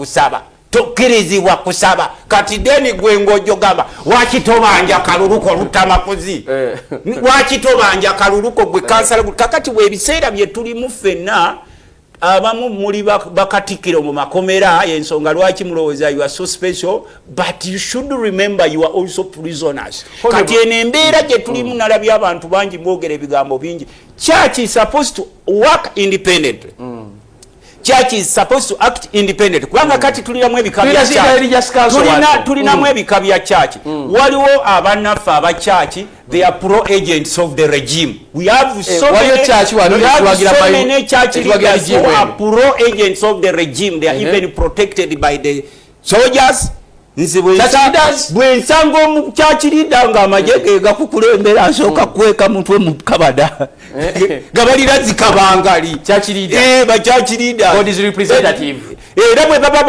kusaba kati deni gwe ng'ojogamba wakitobanja kaluluko Luttamaguzi wakitobanja kaluluko gwe kansala kakati bw'ebiseera bye tulimu ffenna abamu muli bakatikiro mu makomera y'ensonga lwaki mulowooza you are so special but you should remember you are also prisoners. Kati eno embeera gye tulimu nalabye abantu bangi mwogera ebigambo bingi. Church is supposed to work independently. Church is supposed to act independent. Kubanga kati tulinamu ebika bya church. Tulinamu ebika bya church. Waliwo abannaffe aba church, they are pro agents of the regime. We have so many church leaders who are pro agents of the regime. They are even protected by the soldiers. Bwensanga omuchurch leader nga amajege gakukulembera asooka kweka mutwe mu kabada gabalira zikabangali church leader ba church leader God is representative era bwe baba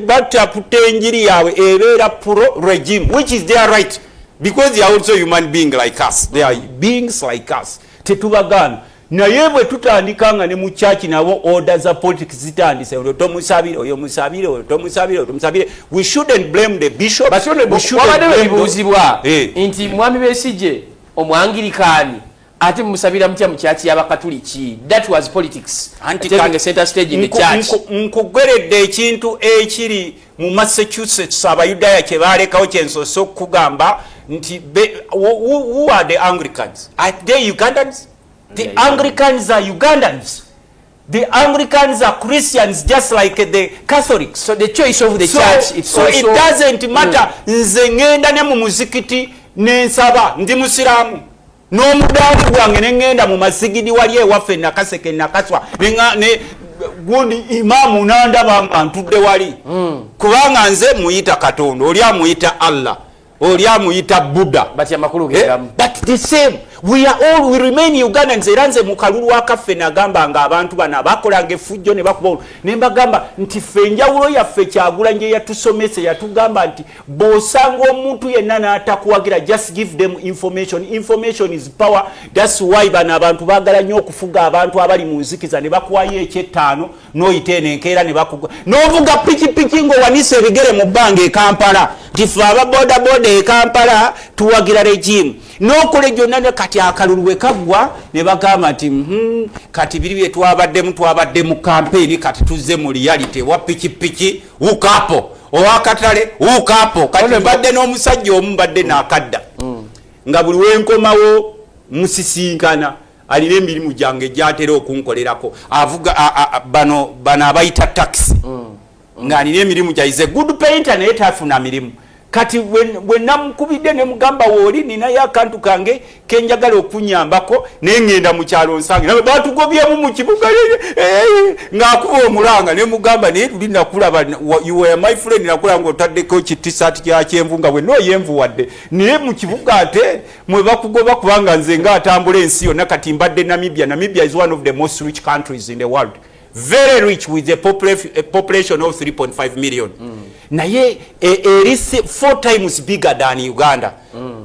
bataputa enjiri yawe ebeera pro regime which is their right because they are also human beings like us. They are beings like us. Tetubagana naye bwe tutandikanga ne mu church nabo order za politics zitandise oyo tomusabire oyo musabire oyo tomusabire we shouldn't blame the bishop but blame nti mwami Besigye omwangirikani ate musabira mutya mu church y'abakatuliki. That was politics taking a center stage in the church. Nkugeredde ekintu ekiri mu Massachusetts Abayudaaya kye balekawo kyensoso okugamba nti who are the Anglicans? Are they Ugandans? The Anglicans are Ugandans. The Anglicans are Christians just like the Catholics. So the choice of the church it's so it doesn't matter. Nze ngenda ne mu muzikiti n'ensaba ndi musiramu n'omudaali gwange ne ngenda mu masigidi wali ewaffe Nakaseke Nakaswa ne gundi imaamu n'andaba nga ntudde wali kubanga nze muyita Katonda oli amuyita Allah oli amuyita Buddha but amakulu geramu but the same we remain Ugandans. Era nze mu kalulu akaffe nagamba nga abantu bana bakolanga effujjo ne bakuba ne mbagamba nti ffe enjawulo yaffe Kyagulanyi yatusomese yatugamba nti bw'osanga omuntu yenna n'atakuwagira just give them information is power. That's why bana abantu baagala nnyo okufuga abantu abali mu nzikiza ne bakuwayo eky'ettaano n'oyita eno enkeera ne bakuga n'ovuga pikipiki ng'owanise ebigere mu bbanga e Kampala nti ffe aba bodaboda e Kampala tuwagira regime n'okola gyonna kati akalulu bwe kaggwa ne bagamba nti kati biri bye twabadde mu campaign kati tuzze mu reality wa pikipiki ukapo owakatale ukapo kati badde n'omusajja omu badde n'akadda nga buli wenkomawo musisinkana alina emirimu gyange gyatera okunkolerako avuga bano abayita taxi nga alina emirimu gyayize good painter naye tafuna mirimu kati bwe namukubidde ne mugamba woli ninayo akantu kange kenjagala okunyambako nengenda mu kyalo nsange nabe batugobyemu mu kibuga ng'akuba omulanga ne mugamba naye tuli nakulaba you were my friend nakulaba ng'otaddeko kitisati kya kyenvu nga bwe nooyenvu wadde naye mu kibuga ate mwe bakugoba kubanga nze ng'atambula ensi yonna kati mbadde Namibia is one of the most rich countries in the world, very rich with a population of 3.5 million. Naye is 4 times bigger than Uganda.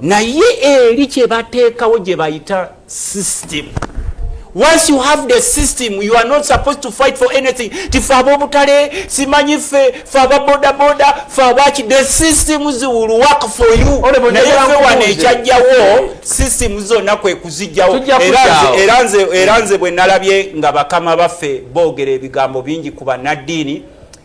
Naye eri kye bateekawo gye bayita system. Once you have the system, you are not supposed to fight for anything. Tifabo butale, simanyi fe, faba boda boda, fabachi, the systems will work for you. Na yefe wanechajjawo, systems zonna kwe kuzijjawo. Eranze bwe nalabye nga bakama baffe boogera ebigambo bingi kuba naddiini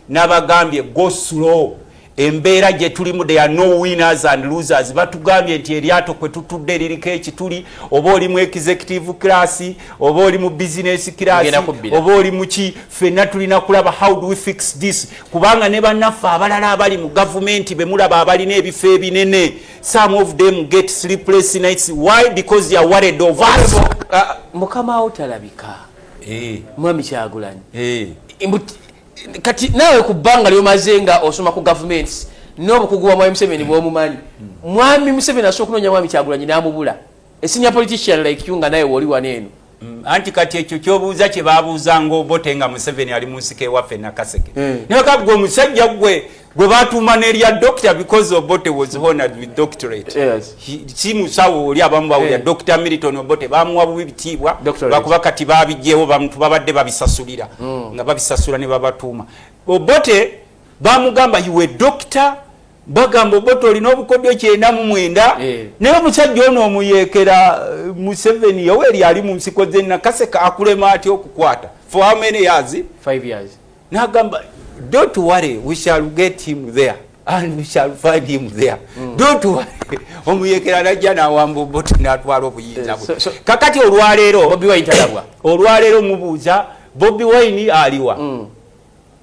n'abagambye go slow. Embeera gye tulimu, there are no winners and losers. Batugambye nti eryato kwe tutudde liriko ekituli, oba oli mu executive class, oba oli mu business class, oba oli mu ki, ffenna tulina kulaba how do we fix this. Kubanga ne bannaffe abalala abali mu gavumenti be mulaba abalina ebifo ebinene, some of them get sleepless nights. Why? Because they are worried of us. Mukama otalabika. Mwami Kyagulanyi. Kati nawe kubanga lyomaze nga osoma ku governments n'obukugu bwa Mwami Museveni bw'omumanyi. Mwami Museveni asobola okunonya Mwami Kyagulanyi n'amubula. A senior politician like you nga naye woli waneeno. Anti kati ekyo kyobuuza kye baabuuza ng'obote nga Museveni ali mu nsiko ewaffe Nakaseke. Naye gwe omusajja gwe batuuma n'erya doctor because Obote was honored with doctorate. Si musawo oli abamu bawulira Dr. Milton Obote bamuwa bubi bitiibwa bakuba kati baabijjeewo bamuntu babadde babisasulira nga babisasula ne babatuuma. Obote bamugamba you were doctor, bagamba Obote olina obukodyo 99 naye omusajja ono omuyeekera Museveni yoweri ali mu nsiko ze Nakaseka akulema atya okukwata for how many years? 5 years. N'agamba don't worry, we shall get him there and we shall find him there. Don't worry. Omuyekera najja n'awamba Obote n'atwala obuyinza bwe. Kakati olwaleero Bobi Wine talabwa. Olwaleero mubuuza Bobi Wine aliwa.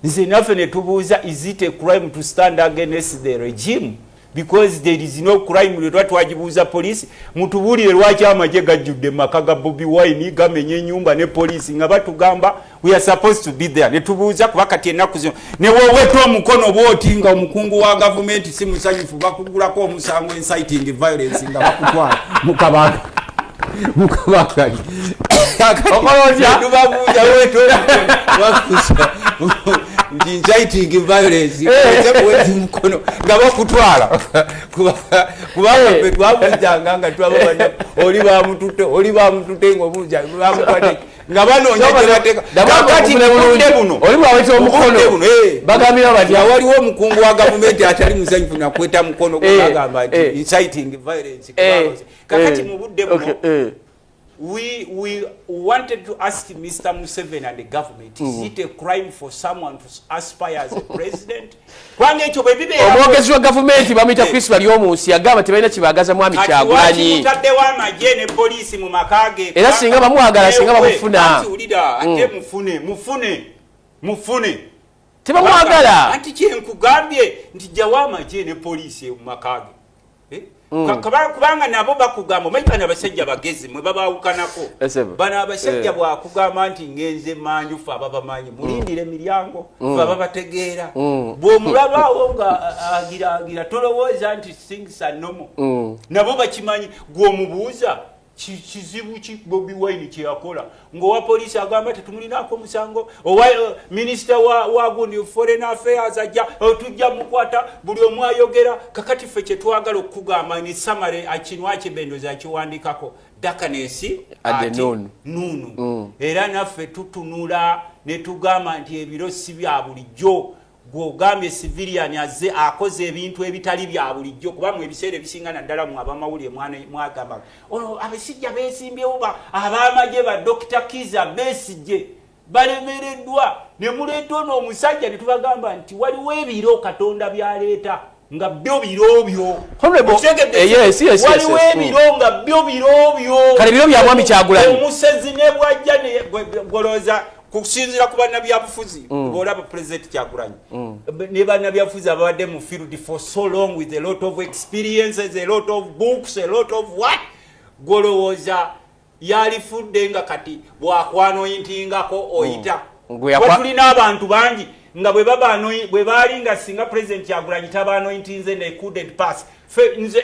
Nze naffe ne tubuuza is it a crime to stand against the regime? Because there is no crime lwe twagibuuza police. Mutubuulire lwaki amagye gajjudde maka ga Bobi Wine gamenye ennyumba ne police nga batugamba we are supposed to be there. Ne tubuuza kuba kati ennaku zino ne woowetwa omukono bw'oti nga omukungu wa gavumenti si musanyufu bakugulako omusango inciting violence nga bakutwala mukabanga mukabakali okolotya tubabuuza wetwa wakusa inciting violence kuwezi mukono nga bakutwala kubanga twabuuzanga nga twababadde oli bamutute ng'obuuza bamukwate nga banoonya gye bateeka kakati budde buno oli bwaweta omukono bagambira bati waliwo omukungu wa gavumenti atali musanyufu nakweta mukono gwagamba nti inciting violence kakati mu budde buno we wanted to ask Mr. Museveni and the government, is it a crime for someone to aspire as a president? Omwogezi wa gavumenti bamuyita Chris Balyomunsi yagamba tebalina kibagaza Mwami Kyagulanyi. Mutaddewo amagye ne poliisi mu makage. Era singa bamwagala singa bamufuna. Ate mufune. Tebamwagala. Anti kyenkugambye nti jjawo amagye ne poliisi mu makage. Kubanga nabo bakugamba omanyi bano abasajja bagezi mwe babaawukanako bano abasajja bwakugamba nti ngenze manjufu ababamanyi mulindire emiryango baba bategeera bw'omulabaawo nga agira tolowooza nti things are normal nabo bakimanyi gw'omubuuza kizibu ki Bobi Wine kye yakola ng'owa poliisi agamba tetumulinaako musango owa minisita wa gundi foreign affairs ajja tujja mukwata buli omu ayogera kakati ffe kye twagala okugamba ni samare akinwa kibendoza akiwandikako dakanesi ate nunu era naffe tutunula ne tugamba nti ebiro si bya bulijjo gwogambye civilian aze akoze ebintu ebitali bya bulijjo kuba mu ebiseera ebisinga naddala mu abamawulire mwagamba abasijja beesimbyewo abamagye ba Dr. Kiza Besigye balemereddwa ne muleeta ono omusajja ne tubagamba nti waliwo ebiro Katonda byaleeta nga byo birobyo waliwo ebiro nga byo birobyo kale biro bya Mwami Kyagulanyi omusezi ne bwajja ne goloza kusinzira ku bannabyabufuzi ng'olaba president Kyagulanyi ne bannabyabufuzi ababadde mu field for so long with a lot of experiences, a lot of books, a lot of what, golowooza yalifudde nga kati bwakwanoyintingako oyita tulina abantu bangi nga bwe baali nga singa president Kyagulanyi tabaanoyintinze ne couldn't pass.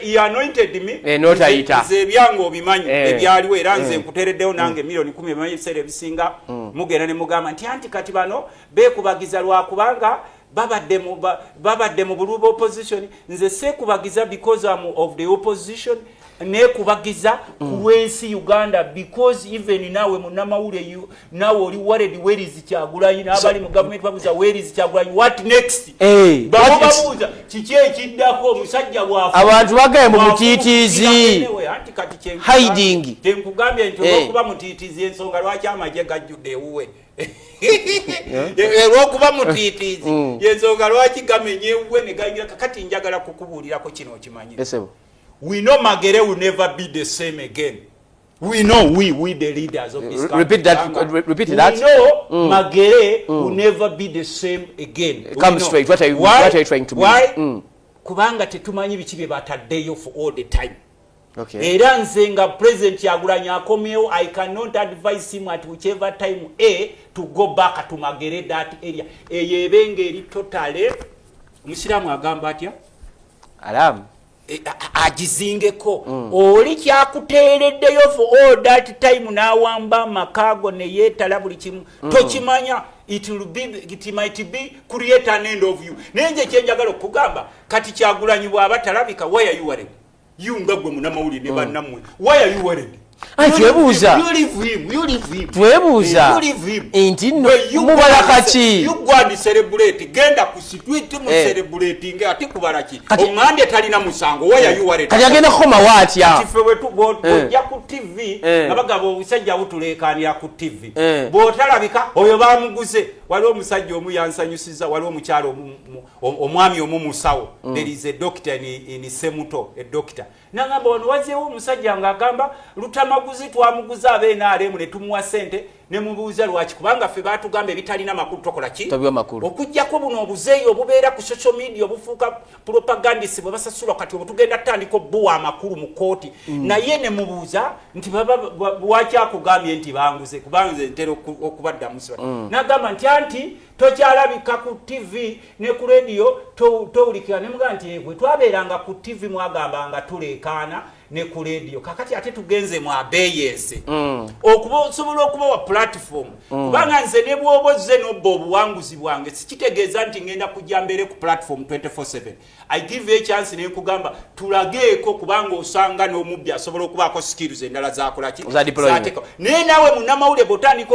He anointed me nze ebyange obimanyi ebyaliwo era nze nkuteereddewo nange miliyoni 10 ebimanyi ebiseera ebisinga mugenda ne mugamba nti kati bano beekubagiza lwakubanga babadde mu buluba opposition. Nze seekubagiza because I'm of the opposition, neekubagiza ku Ensi Uganda because even nawe munnamawulire nawe oli worried where is Kyagulanyi n'abali mu government babuuza where is Kyagulanyi, what next? Babuuza kiki ekiddako omusajja bwafu abantu bagaye mu mutiitiizi hiding. Tenkugambye nti olwokuba mutiitiizi ensonga lwaki amagye gajjudde ewuwe olwokuba mutiitiizi yensonga lwaki gamenye ewuwe ne gayingira. Kakati njagala kukubuulirako kino okimanyire. We know Magere will never be the same again. We know we the leaders of this country. Repeat that. We know Magere will never be the same again. Come straight. What are you trying to mean? Why? Kubanga tetumanyi biki bye bataddeyo for all the time. Okay. Era nze nga president Kyagulanyi akomyewo, I cannot advise him at whichever time to go back to Magere that area. Eyo ebenge eri totale. Omusiraamu agamba atya? Alam. Agizingeko oli kyakuteereddeyo for all that time n'awamba makago ne yeetala buli kimu tokimanya. It might be create an end of you. Nenje kyenjagala okugamba kati Kyagulanyi bw'aba talabika, why are you worried? You nga gwe munnamawulire ne bannammwe, why are you worried? Twebuuza nti mubala kaki you go and celebrate, genda ku street mu celebrating ati kubala ki omwande talina musango, why are you worried? kati agenda kukoma watya kife wetu bojja ku TV nabagaba obusajja butulekanira ku TV bwotalabika oyo bamuguze. Waliwo omusajja omu yansanyusiza, waliwo omukyalo omwami omu musawo, there is a doctor in Semuto, a doctor nangamba ono wazeewo omusajja ng'agamba Luttamaguzi twamuguza ab'NRM ne tumuwa ssente ne mubuuza lwaki, kubanga ffe baatugamba ebitalina makulu tokola ki okuggyako buno obuzeeyi obubeera ku social media obufuuka propagandist bwe basasula kati obutugenda tutandika obbuwa amakulu mu kooti naye ne mubuuza nti lwaki akugambye nti banguze, kubanga nze ntera okubaddamu n'agamba nti tokyalabika ku TV ne ku radio towulikira. Ne mugamba nti bwe twabeeranga ku TV mwagambanga tuleekaana ne ku radio, kakati ate tugenze mu abeeyese okusobola okubawa platform kubanga nze ne bw'obozze n'obba obuwanguzi bwange sikitegeeza nti ngenda kujja mbere ku platform 24/7. I give you a chance ne nkugamba tulageeko kubanga osanga n'omubbi asobola okubaako skills endala zakola ki naye naawe munnamawulire bw'otandika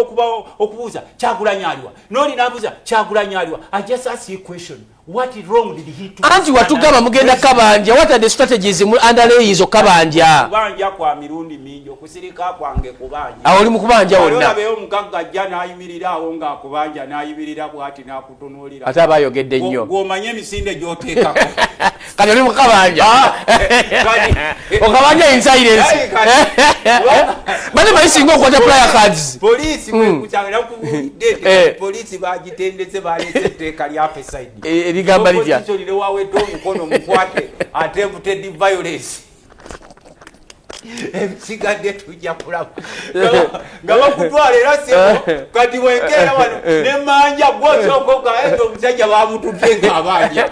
okubuuza Kyagulanyi aliwa n'oli n'abuuza Kyagulanyi aliwa, I just ask you a question. What wrong did he do? Anti watugamba mugenda kabanja. What are the strategies underlays okabanja? Kubanja kwa mirundi mingi okusirika kwange kubanja. Oli mukubanja wonna. Ola beyo mugagga jana ayimirira awo nga kubanja nayimirira bwati nakutunulira. Ate abayogedde nnyo. Gomanye emisinde gyoteekako. Kati oli mukabanja. Okabanja in silence. Bale bayisinga okwata player cards. Police kwekukyanga kubudde. Police bagitendeze balese etteeka lya peside. Ligamba litya lile wawe to mukono mukwate attempted violence emsigadde tujja kulaba ngaba kutwala era sebo kati wengera wano ne manja bwosokoka endo omusajja bamututenga abanja.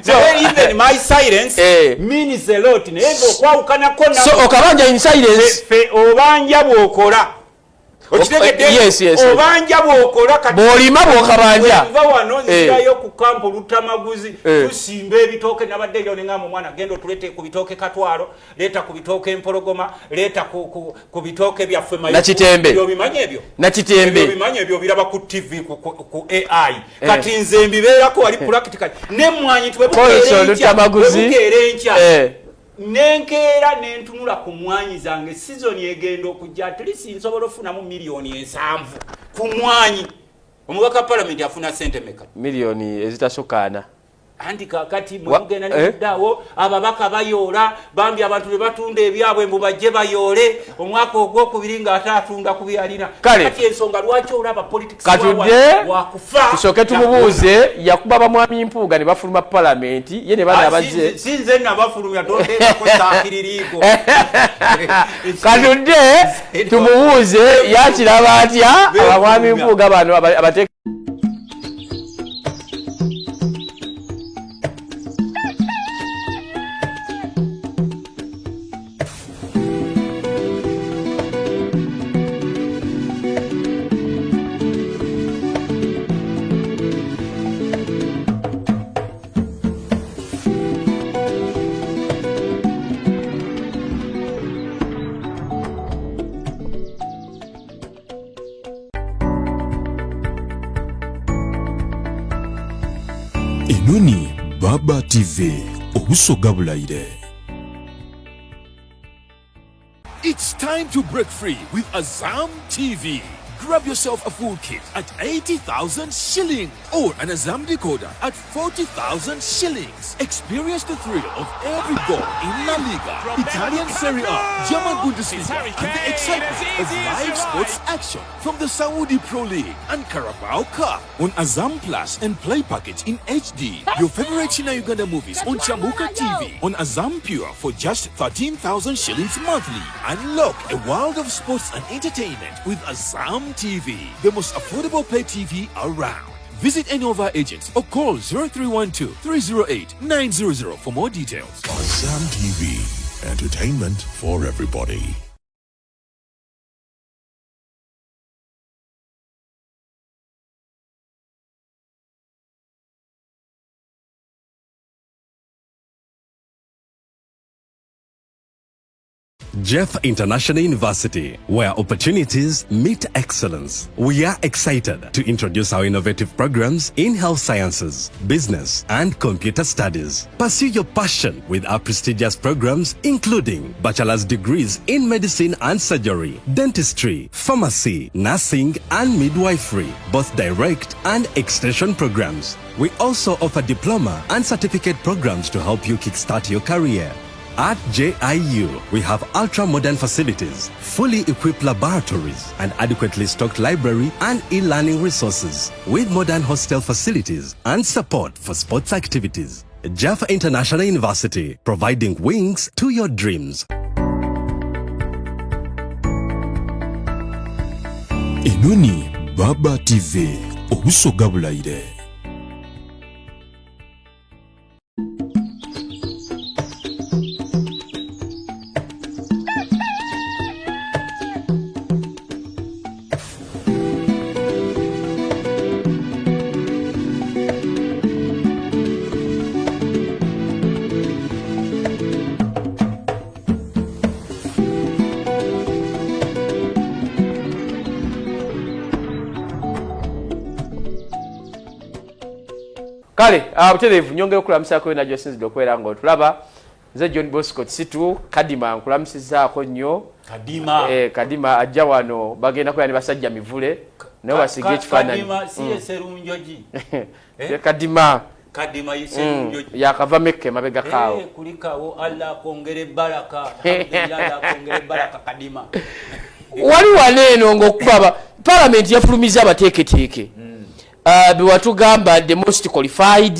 So even my silence means a lot. Nego kwawukanako na so okabanja in silence fe obanja bwokola yes. Obanja bwokola kati bolima bwokabanja wano nzirayo ku kampo Luttamaguzi tusimba ebitooke nabadde lyo ngamo mwana gendo tulete ku bitooke Katwalo, leta ku bitooke Empologoma, leta ku bitooke byaffe mayo Nakitembe byo bimanye ebyo Nakitembe bimanye ebyo biraba ku TV ku AI kati nze mbibeera ko ali practical ne mwanyi twebukeerencha nenkeera nentunula ku mwanyi zange season egenda okujja at least nsobola ofunamu miliyoni 7 ku mwanyi. Omubaka parliament afuna sente meka miliyoni ezitasokana anti kakati mwegenda n'eddawo ababaka bayoola bambi abantu ne batunda ebyabwe mbu bajje bayoole omwaka ogwokubiri ng'ate atunda ku byalina kati ensonga lwaki olaba politics wakufa tusooke tumubuuze yakuba bamwami mpuuga ne bafuluma palamenti ye ne bana abazze sinze nabafulumya tonteekako saakiririiko katudde tumubuuze yakiraba atya abamwami mpuuga bano abate Enoni Baba TV Obusoga Bulaire. It's time to break free with Azam TV. Grab yourself a full kit at 80,000 shillings or an Azam decoder at 40,000 shillings. Experience the thrill of every goal in La Liga, Italian Serie A, German Bundesliga, and the excitement of live sports action from the Saudi Pro League and Carabao Cup on Azam Plus and Play Package in HD. Your favorite China Uganda movies on Chamuka TV on Azam Pure for just 13,000 shillings monthly. Unlock a world of sports and entertainment with Azam TV, the most affordable pay TV around. Visit any of our agents or call 0312-308-900 for more details. Azam TV, entertainment for everybody. Jeff International University, where opportunities meet excellence. We are excited to introduce our innovative programs in health sciences, business, and computer studies. Pursue your passion with our prestigious programs, including bachelor's degrees in medicine and surgery, dentistry, pharmacy, nursing, and midwifery, both direct and extension programs. We also offer diploma and certificate programs to help you kickstart your career. At JIU, we have ultra-modern facilities, fully equipped laboratories, and adequately stocked library and e-learning resources, with modern hostel facilities and support for sports activities. Jaffa International University, providing wings to your dreams. Enoni Baba TV Obusoga Bulaire. Kale, butereevu nyongera okulamusako na Josinzi okwera nga otulaba nze John Bosco Situ Kadima nkulamusizaako nnyo Kadima ajja wano bagenda kwera ne basajja mivule naye basiga ekifaananyi Kadima si serunjoji Kadima serunjoji yakava mekke mabega kaawo kulikawo Allah kongere baraka alhamdulillah kongere baraka Kadima wali waneeno ng'okubaba parliament yafulumiza abateeketeeke bewatugamba the most qualified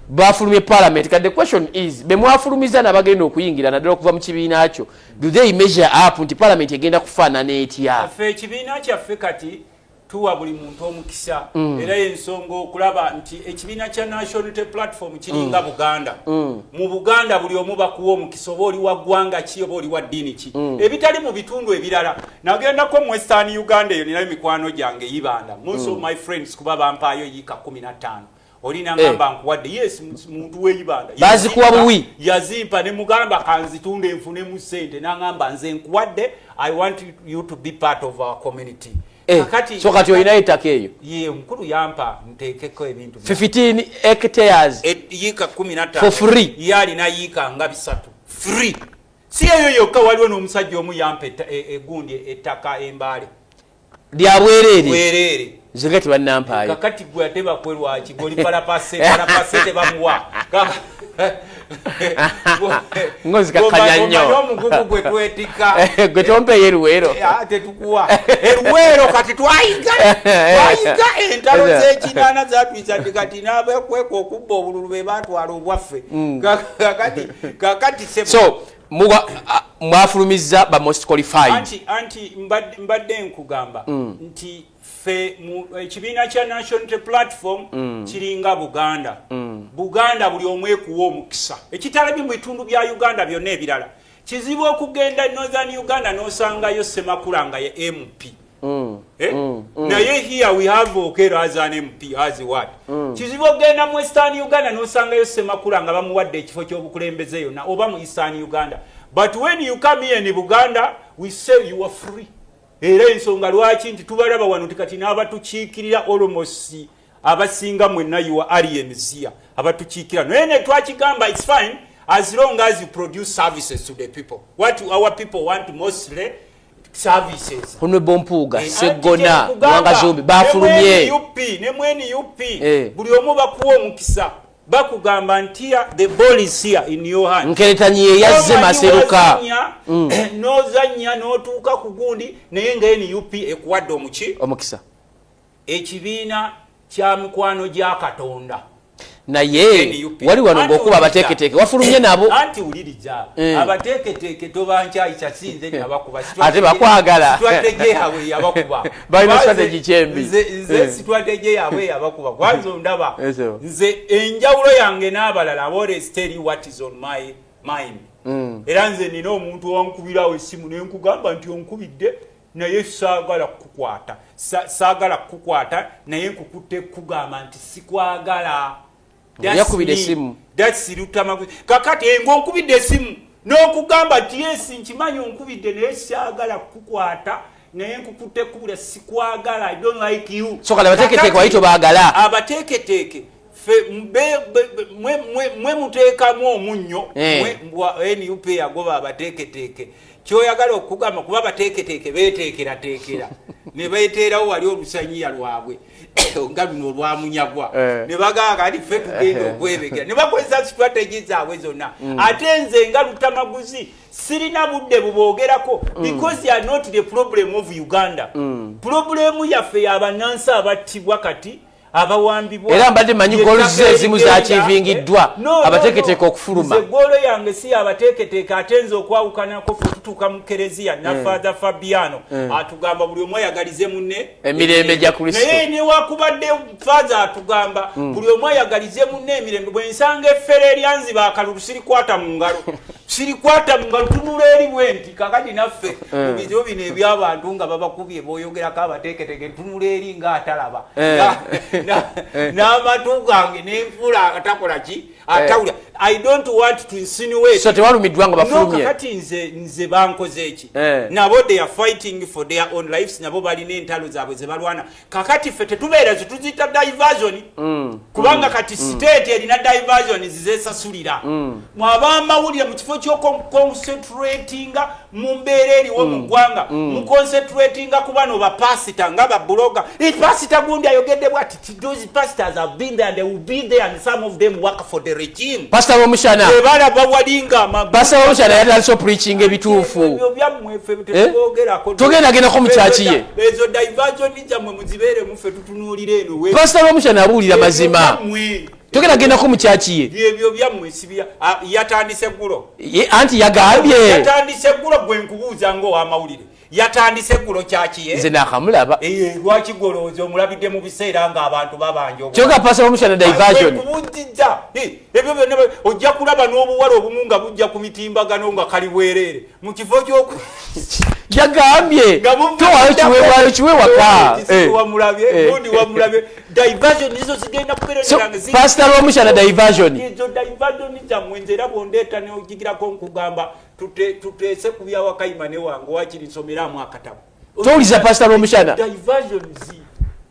bafulumye parliament. The question is bemwafulumiza nabagenda okuyingira naddala okuva mu kibiina kyo, do they measure up nti parliament egenda kufaanana etya? Affe ekibiina kyaffe kati tuwa buli muntu omukisa era ensonga okulaba nti ekibiina kya National Unity Platform kiringa Buganda. Mu Buganda buli omu bakuwa omukisa oba oli wa ggwanga ki oba oli wa ddiini ki, ebitali mu bitundu ebirala. Nagendako mu Western Uganda eyo ninayo mikwano gyange yibanda, most of my friends kuba bampaayo yiika 15 olina ngamba nkuwadde yes muntu weyibanda bazikuwa buwi yazimpa ne mugamba kanzitunde nfune mu sente nangamba nze nkuwadde, I want you to be part of our community. So kati olina ettaka eyo ye mukulu yampa nteekeko ebintu 15 hectares yiika 15 for free yali na yiika nga 3 free. Si eyo yokka waliwo n'omusajja omu yampa egundi ettaka Embale lya bwereere zingati bannampayo kakati gwe ateba kwerwa kigoli para passe bamuwa ngozi kakanya nnyo omugugu gwe twetika gwe tompe yeruwero tetukuwa eruwero kati twayiga entalo z'ekinana zatwiza kati nabekweka okubba obululu be batwala obwaffe kakati so mwafulumiza ba most qualified anti mbadde nkugamba nti fe ekibiina kya National Platform kiringa Buganda buli omwe kuwa omukisa ekitalabye mu bitundu bya Uganda byonna ebirala kizibu okugenda Northern Uganda n'osangayo Semakula nga ye MP naye here we have Okero as an MP as what kizibu okugenda mu Western Uganda n'osangayo Semakula nga bamuwadde ekifo ky'obukulembeze yonna oba mu Eastern Uganda. But when you come here in Buganda, we say you are free. Era ensonga lwaki nti tubalaba wano tikati n'abatukiikirira almost abasinga mwenna you are aliens here. Abatukiikira. Nene twakigamba it's fine as long as you produce services to the people. What our people want mostly services. Hono bompuga segona wanga zombi bafulumye. Ne mweni UP. Buli omu bakuwa omukisa. Bakugamba ntia the ball is here in your hand. Nkeretanyiye yazze maseruka. Nozanya n'otuuka ku gundi naye ng'eni UP ekuwadde omukisa. Ekibiina kya mikwano gya Katonda. Naye wali wano ng'okuba abateeketeeke wafulumye nabo. Anti wuliriza abateeketeeke tobankyayisa sinze nabakuba. Ate bakwagala. Strategy yaabwe yabakuba. Balina strategy kyembi. Nze strategy yaabwe yabakuba. Kwanza ndaba. Nze enjawulo yange n'abalala always tell you what is on my mind. Era nze nina omuntu wankubirawo essimu ne nkugamba nti onkubidde naye saagala kukukwata naye nkukutte kugamba nti sikwagala. Yakubide simu. That's Luttamaguzi. Kakati ngonkubide esimu n'okugamba nti yes nkimanyi onkubidde naye saagala kukukwata naye nkukutte kubula sikwagala. I don't like you. So kala bateeketeeke waito baagala. Abateeketeeke mwe muteekamu omunnyo NUP yagoba abateeketeeke kyoyagala okugamba kuba abateeketeeke beeteekerateekera ne beeteerawo wali olusanyiya lwabwe nga luno olwamunyagwa ne bagamba kati ffe tugenda okwebegera ne bakozesa strategy zaabwe zonna ate nze nga Luttamaguzi sirina budde buboogerako because they are not the problem of Uganda. Problemu yaffe y'abannansi abattibwa kati abawambibwa era mbadde manyi goal ezimu zaachivingiddwa abateeketeeke okufuluma. Goolo yange si abateeketeeke atenze okwawukanako ffe tutuuka mu Kereziya na Father Fabiano atugamba buli omu ayagalize munne emirembe gya Kristo. Naye newakubadde Father atugamba buli omu ayagalize munne emirembe. Bwe nsanga effere eryanziba akalulu sirikwata mu ngalo tunula eri bwe nti kakati naffe mu bizibu bino eby'abantu nga babakubye booyogerako abateeketeeke tunula eri ng'atalaba n'amatu gange n'enfula atakola ki atawula. I don't want to insinuate. So tewalumiddwa nga bafulumye. Kakati nze bankoze eki nabo they are fighting for their own lives nabo balina entalo zaabwe ze balwana. Kakati ffe tetubeera tuzita diversion kubanga kati state erina diversion zizesasulira mwabamawulire mu kifo ky'okoncentratinga mu mbeera eriwo mu ggwanga muconcentratinga ku bano bapasita nga babloga. Pasita gundi ayogedde bwati those pastors have been there and they will be there and some of them work for the regime. Pastor Omushana ebala bawalinga Pastor Omushana yatandise preaching ebituufu ebyo byammwe ffe tetubogerako tugendagendako mu kyaki ye ezo diversion zammwe muzibeere muffe tutunuulire eno Pastor Omushana abuulira mazima tugendagendako mu kyaki ye ebyo byammwe sibya yatandise ggulo anti yagambye yatandise ggulo gwe nkubuuza ng'owamawulire yatandise ggulo kyaki ye nze naakamulaba lwaki goloozi omulabidde mu biseera ng'abantu babanja kyoga Pastor Omushana diversion kubuzizza ebyo byonna ojja kulaba n'obuwala obumu nga bujja ku mitimbagano nga kali bwereere mu kifo ky'oku yagambye towayo kiweebwayo kiwe waka wamulabye diversion nizo zigenda kubeereranga Pastor Omushana diversion ezo diversion zammwe nze era bwondeeta neogigirako nkugamba tuteese ku byawakayima ne wange wakiri nsomeramu akatabo towuliza Pastor Omushana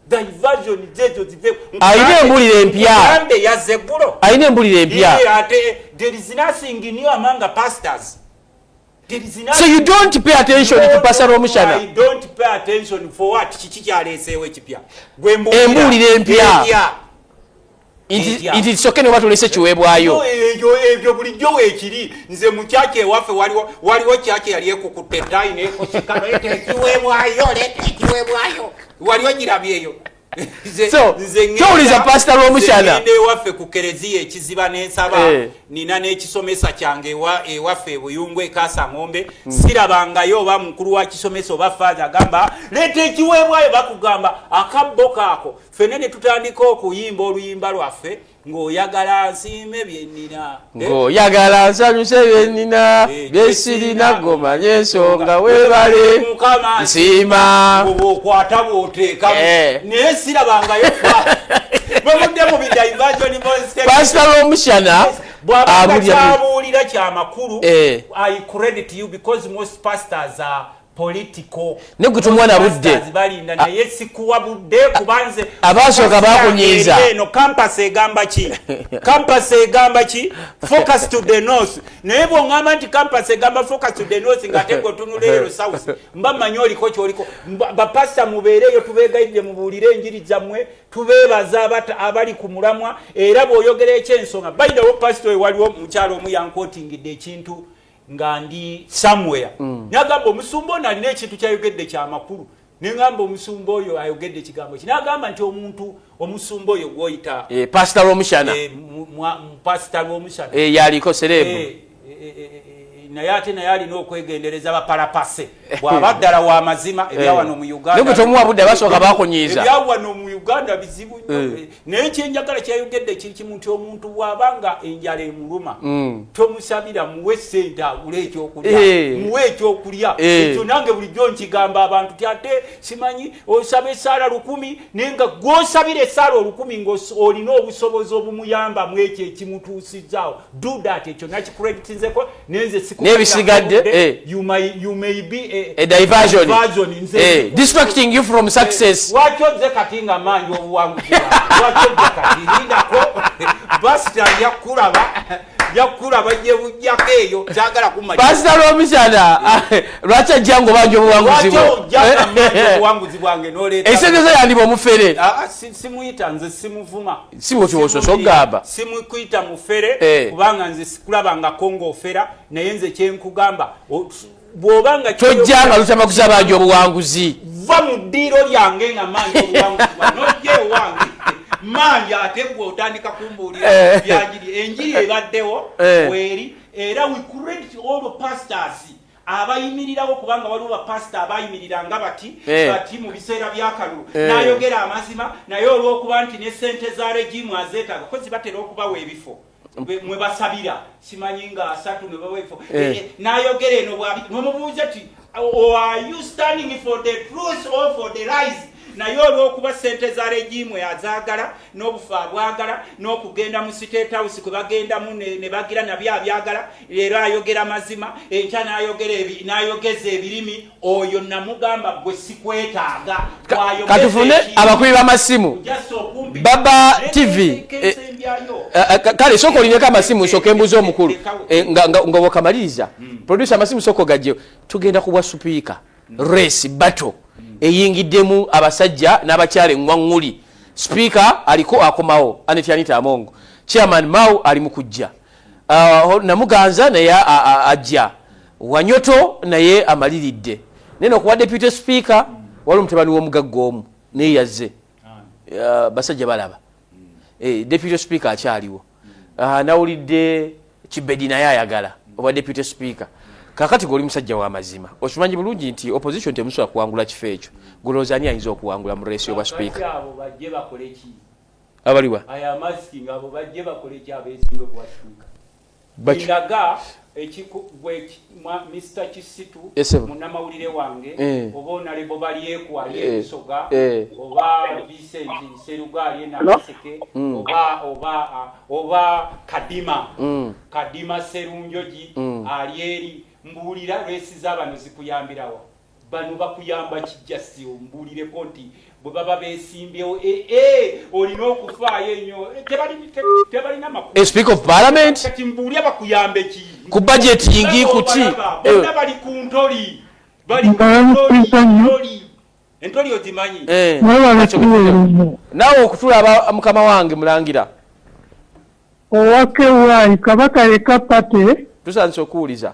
diversion zezo zive ayina embulire empya yazze eggulo ayina embulire empya ate there is nothing new among pastors So you don't pay attention to Pastor Omushana. I don't pay attention for what kiki kyaleeseewo ekipya. Embulira empya. It is okay what ulese kiweebwayo. Ebyo bulijjo weekiri nze mu kyake ewaffe waliwo kyake yali ekukutte ttayi n'ekosika leeta ekiweebwayo. Waliwo girabyeyo. So, kyowuliza Pastor Omushana. Ngende ewaffe ku kereziya ekiziba n'ensaba nina n'ekisomesa kyange ewaffe e Buyungu e Kaasangombe sirabangayo oba mukulu wa kisomesa oba faaza agamba leeta ekiweebwayo bakugamba akabbo kaako ffene ne tutandika okuyimba oluyimba lwaffe ng'oyagala nsiime bye nnina ng'oyagala nsanyuse bye nnina bye sirina gomanye ensonga weebale nsiima okwata bw'oteekamu naye sirabangayo bwemudde mu bidiversion Pastor Omushana bw'abanga kyabuulira kyamakulu I credit you because most pastors are political. Ne kutumwana budde balinda naye sikuwa budde kubanze abasooka bakunyiiza no campus egamba ki focus to the north naye bw'ongamba nti campus egamba focus to the north ng'ate gotunulero south mba manyi oliko kyoliko bapasita mubeereyo tubeegayidde mubuulire enjiri zammwe tubeebaza abali ku mulamwa era bw'oyogera ekyensonga bayidawo pasito waliwo mukyalo omu yankotingidde ekintu nga ndi somewhere nagamba omusumba ono alina ekintu kyayogedde kyamakulu nengamba omusumba oyo ayogedde ekigambo kinagamba nti omusumba oyo gwoyita Pastor Omushana Pastor Omushana yaliko serebu naye ate naye alina okwegendereza bapalapase bw'aba ddala wa mazima ebyawano mu Uganda nibwe tomuwa budde basooka bakunyiiza ebyawano mu Uganda bizibu nnyo naye kyenjagala kyayogedde kiri kimu nti omuntu bw'abanga enjala emuluma tomusabira muwe ssente agule ekyokulya muwe ekyokulya ekyo nange bulijjo nkigamba abantu ti ate simanyi osaba essaala 1,000 naye nga gw'osabira essaala 1,000 ng'olina obusobozi obumuyamba mu ekyo ekimutuusizaawo do that ekyo nakikureditizeko nenze nebisigadde you may be a diversion distracting you from success wakyodze kati nga manyi obuwanguzi wakyodze kati lindako basita yakulaba gye bujjako eyo kyagala kumanya Pastor Omushana lwaki ajjango bangi obuwanguzi bwange noleeta esenteza yandiba omufere simuyita nze simuvuma simukyosoogamba simukuyita mufere kubanga nze sikulabangako ng'ofera naye nze kyenkugamba bw'obanga tojjanga Luttamaguzi abangi obuwanguzi va mu ddiiro lyange nga manyi obuwanguzi nojja ewange manyi ate bw'otandika kumbuulira byagiri enjiri ebaddewo weri era we credit all the pastors abayimirirawo kubanga waliwo bapasita abayimiriranga bati mu biseera byakalulu n'ayogera amazima naye olw'okuba nti ne ssente za regimu azeetaaga kozi batera okubawa ebifo mwe basabira simanyi nga 3 ne bawa ebifo n'ayogera eno nomubuuza ti are you standing for the truth or for the lies naye olw'okuba ssente za regimu azaagala n'obufu abwagala n'okugenda mu State House kwe bagendamu ne bagira nabyo abyagala leero ayogera mazima enkya n'ayogeza ebirimi oyo namugamba gwe sikwetaaga katufune abakubi b'amasimu Baba TV kale soko olineko amasimu soka embuzi omukulu nga bwokamaliriza producer amasimu soko gajje tugenda kubwa supiika race battle eyingiddemu abasajja n'abakyala eŋŋwaŋŋuli speaker aliko akomawo Anetianita Amongo chairman Mau ali mu kujja namuganza naye ajja Wanyoto naye amaliridde neno kuwa deputy speaker wali omutabani w'omugagga omu naye yazze basajja balaba deputy speaker akyaliwo nawulidde Kibedi naye ayagala oba deputy speaker kakati goli musajja wa mazima okimanyi bulungi nti opposition temusobola kuwangula kifo ekyo golozani ayinza okuwangula mu race oba speaker abo bajje bakoleki abaliwa aya masking abo bajje bakoleki abeesiwe kwa speaker inaga ekikugwe Mr. Kisitu munamawulire wange oba onalebo balyekwali ebisoga oba Vincent Serugali Nakaseke oba Kadima Serunjoji alieri mbuulira resi z'abano zikuyambirawo bano bakuyamba kijasi ombulireko nti bwe baba beesimbyewo olina okufaayo ennyo tebalina makulu. Speaker of Parliament kati mbulya bakuyambe ki ku budget yingi kuti bonna bali ku ntoli bali ku ntoli entoli ozimanyi nawe okutulaba mukama wange mulangira owake wayi kabaka leka pate tusanze okuwuliza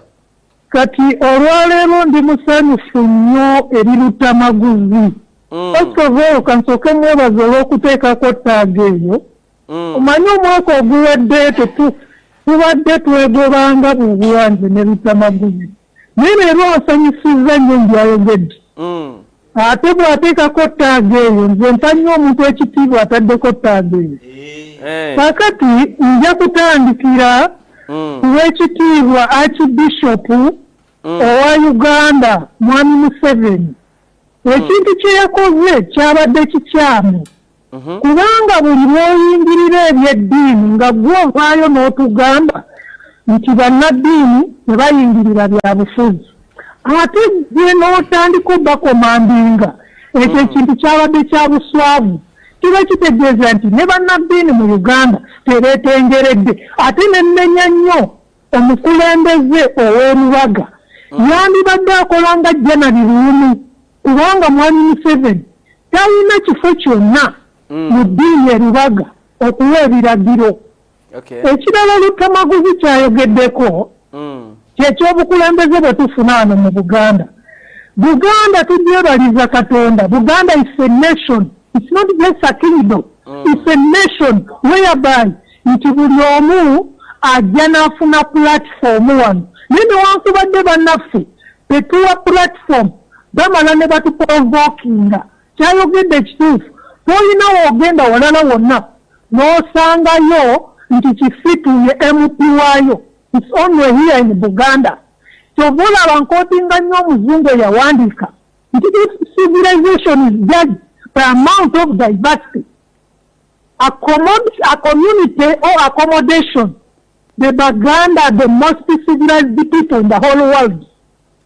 kati olwaleero ndi musanyufu nnyo eri Luttamaguzi. First of all kansooke mwebaza olw'okuteekako ttaaga eyo. Omanyi omwaka oguwedde tubadde twegobanga bubuwanje ne Luttamaguzi. Naye leero asanyusizza nnyo byayogedde. Ate bw'ateekako ttaaga eyo nze mpannyo omuntu ekitiibwa ataddeko ttaaga eyo. Kakati nja kutandikira kuw'ekitiibwa Archbishop owa Uganda Mwami Museveni. Ekintu kye yakoze kyabadde kikyamu kubanga buli lw'oyingirira ebyeddiini nga gw'ovaayo n'otugamba nti bannaddiini ne bayingirira bya bufuzi ate gye n'otandika bakomandinga ekyo ekintu kyabadde kya buswavu kiba kitegeeza nti ne bannaddiini mu Uganda tebeetengeredde ate n'ennenya nnyo omukulembeze ow'Olubaga yandibadde akola nga January 1 kubanga Mwami Museveni talina kifo kyonna mu ddiini erubaga okuwa ebiragiro. Ekirala Luttamaguzi kyayogeddeko kyekyobukulembeze bwe tufuna wano mu Buganda. Buganda tugyebaliza Katonda. Buganda is a nation. It's not just a kingdom. It's a nation whereby nti buli omu ajja n'afuna platform wano. Naye newankubadde bannaffe tetuwa platform bamala ne batuprovokinga. Kyayogedde kituufu. Tolina woogenda walala wonna n'osangayo nti kifituye MP waayo. It's only here in Buganda. Kyova olaba nkootinga nnyo omuzungu eyawandiika nti this civilization is judged by amount of diversity. A community or accommodation. The Baganda are the most civilized people in the whole world.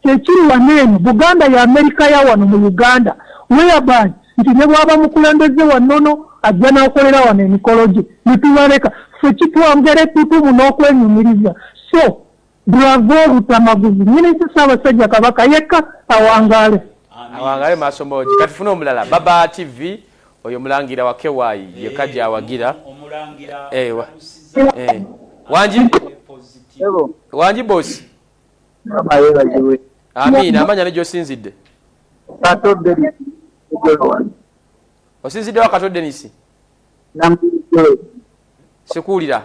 Kyekiri wanene Buganda ya Amerika ya wano mu Uganda whereby nti ne bwaba mukulembeze wanono ajja n'akolera wano emikolo gye nitubaleka ffe kitwongere tutumu n'okwenyumiriza. So bravo Luttamaguzi nyini Ssaabasajja Kabaka yekka awangale maaso moji. Kati funa omulala Baba TV oyo mulangira wa Kewaayi yekka gy'awagira wanji bosi amina amanya ne gy'osinzidde osinzidde wa Kato Denisi sikuwulira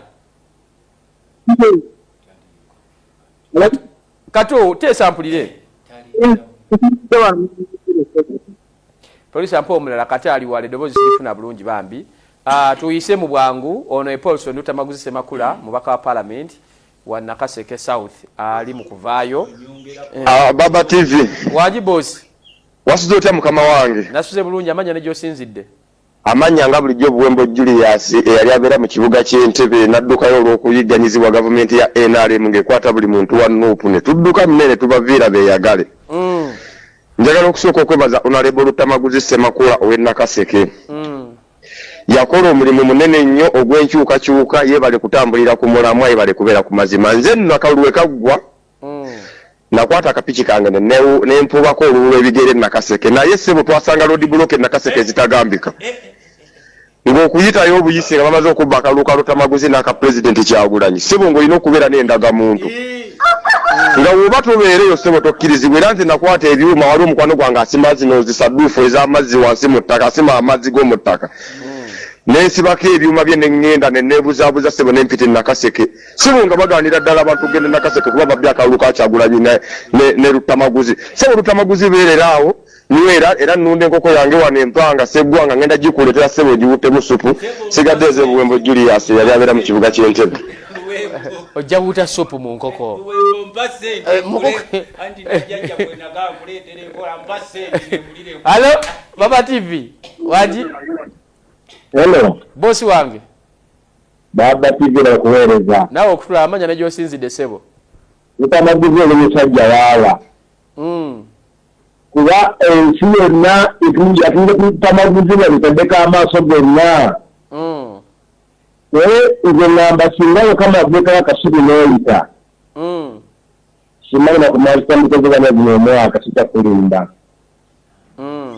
Kato teesampulire polisi ampa omulala kati ali wale eddoboozi sirifuna bulungi bambi. Tuyise mu bwangu ono Paulson Luttamaguzi Semakula mubaka wa Parliament wa Nakaseke South ali mu kuvaayo. Baba TV wanji bosi wasuze otya mukama wange? Nasuze bulungi amanya ne gy'osinzidde. Amanya nga bulijjo Buwembo Julius eyali abeera mu kibuga ky'Entebbe n'addukayo olw'okuyigganyizibwa gavumenti ya NRM ng'ekwata buli muntu wa Nuupu ne tudduka munene tubaviira beeyagale. Njagala okusooka okwebaza Honorable Luttamaguzi Semakula ow'e Nakaseke. Yakola omulimu munene nnyo ogw'enkyukakyuka yeebale kutambulira ku mulamwa yeebale kubeera ku mazima. Nze nno akalulu kaggwa nakwata akapiki kange nempubako olulwo ebigere Nakaseke naye ssebo twasanga road block Nakaseke ezitagambika ng'okuyitayo obuyise nga bamaze okubba akalulu ka Luttamaguzi n'aka President Kyagulanyi ssebo ng'olina okubeera n'endagamuntu nga woba tobeereyo ssebo tokkirizibwa era nze nakwata ebyuma wali omukwano gwange asima zino zisadduufu ez'amazzi wansi mu ttaka asima amazzi g'omu ttaka nensibako ebyuma bye neŋŋenda neneebuzaabuza ssebo nempita Nakaseke ssebo nga bagaanira ddala abantu genda Nakaseke kuba babbi akalulu ka Kyagulanyi ne Luttamaguzi ssebo Luttamaguzi beereraawo niwera era nnunda enkoko yange wano empanga seggwanga ngenda gikuletera ssebo giwuttemu supu sigadde eze Buwembo Julius yali abeera mu kibuga ky'Entebbe. Ojja wuta supu mu nkoko. Halo Baba TV waji Hello bosi wange Baba TV nakuweereza nawe okutula amanya ne gy'osinzidde ssebo. Luttamaguzi oli musajja waala kubanga era ensi yonna atunda Luttamaguzi babitendeka amaaso gonna naye nze ngamba singa Mukama aggweko akasubi n'oyita simanyi nakumaalitambukazeganya zino omwaka kitakulimba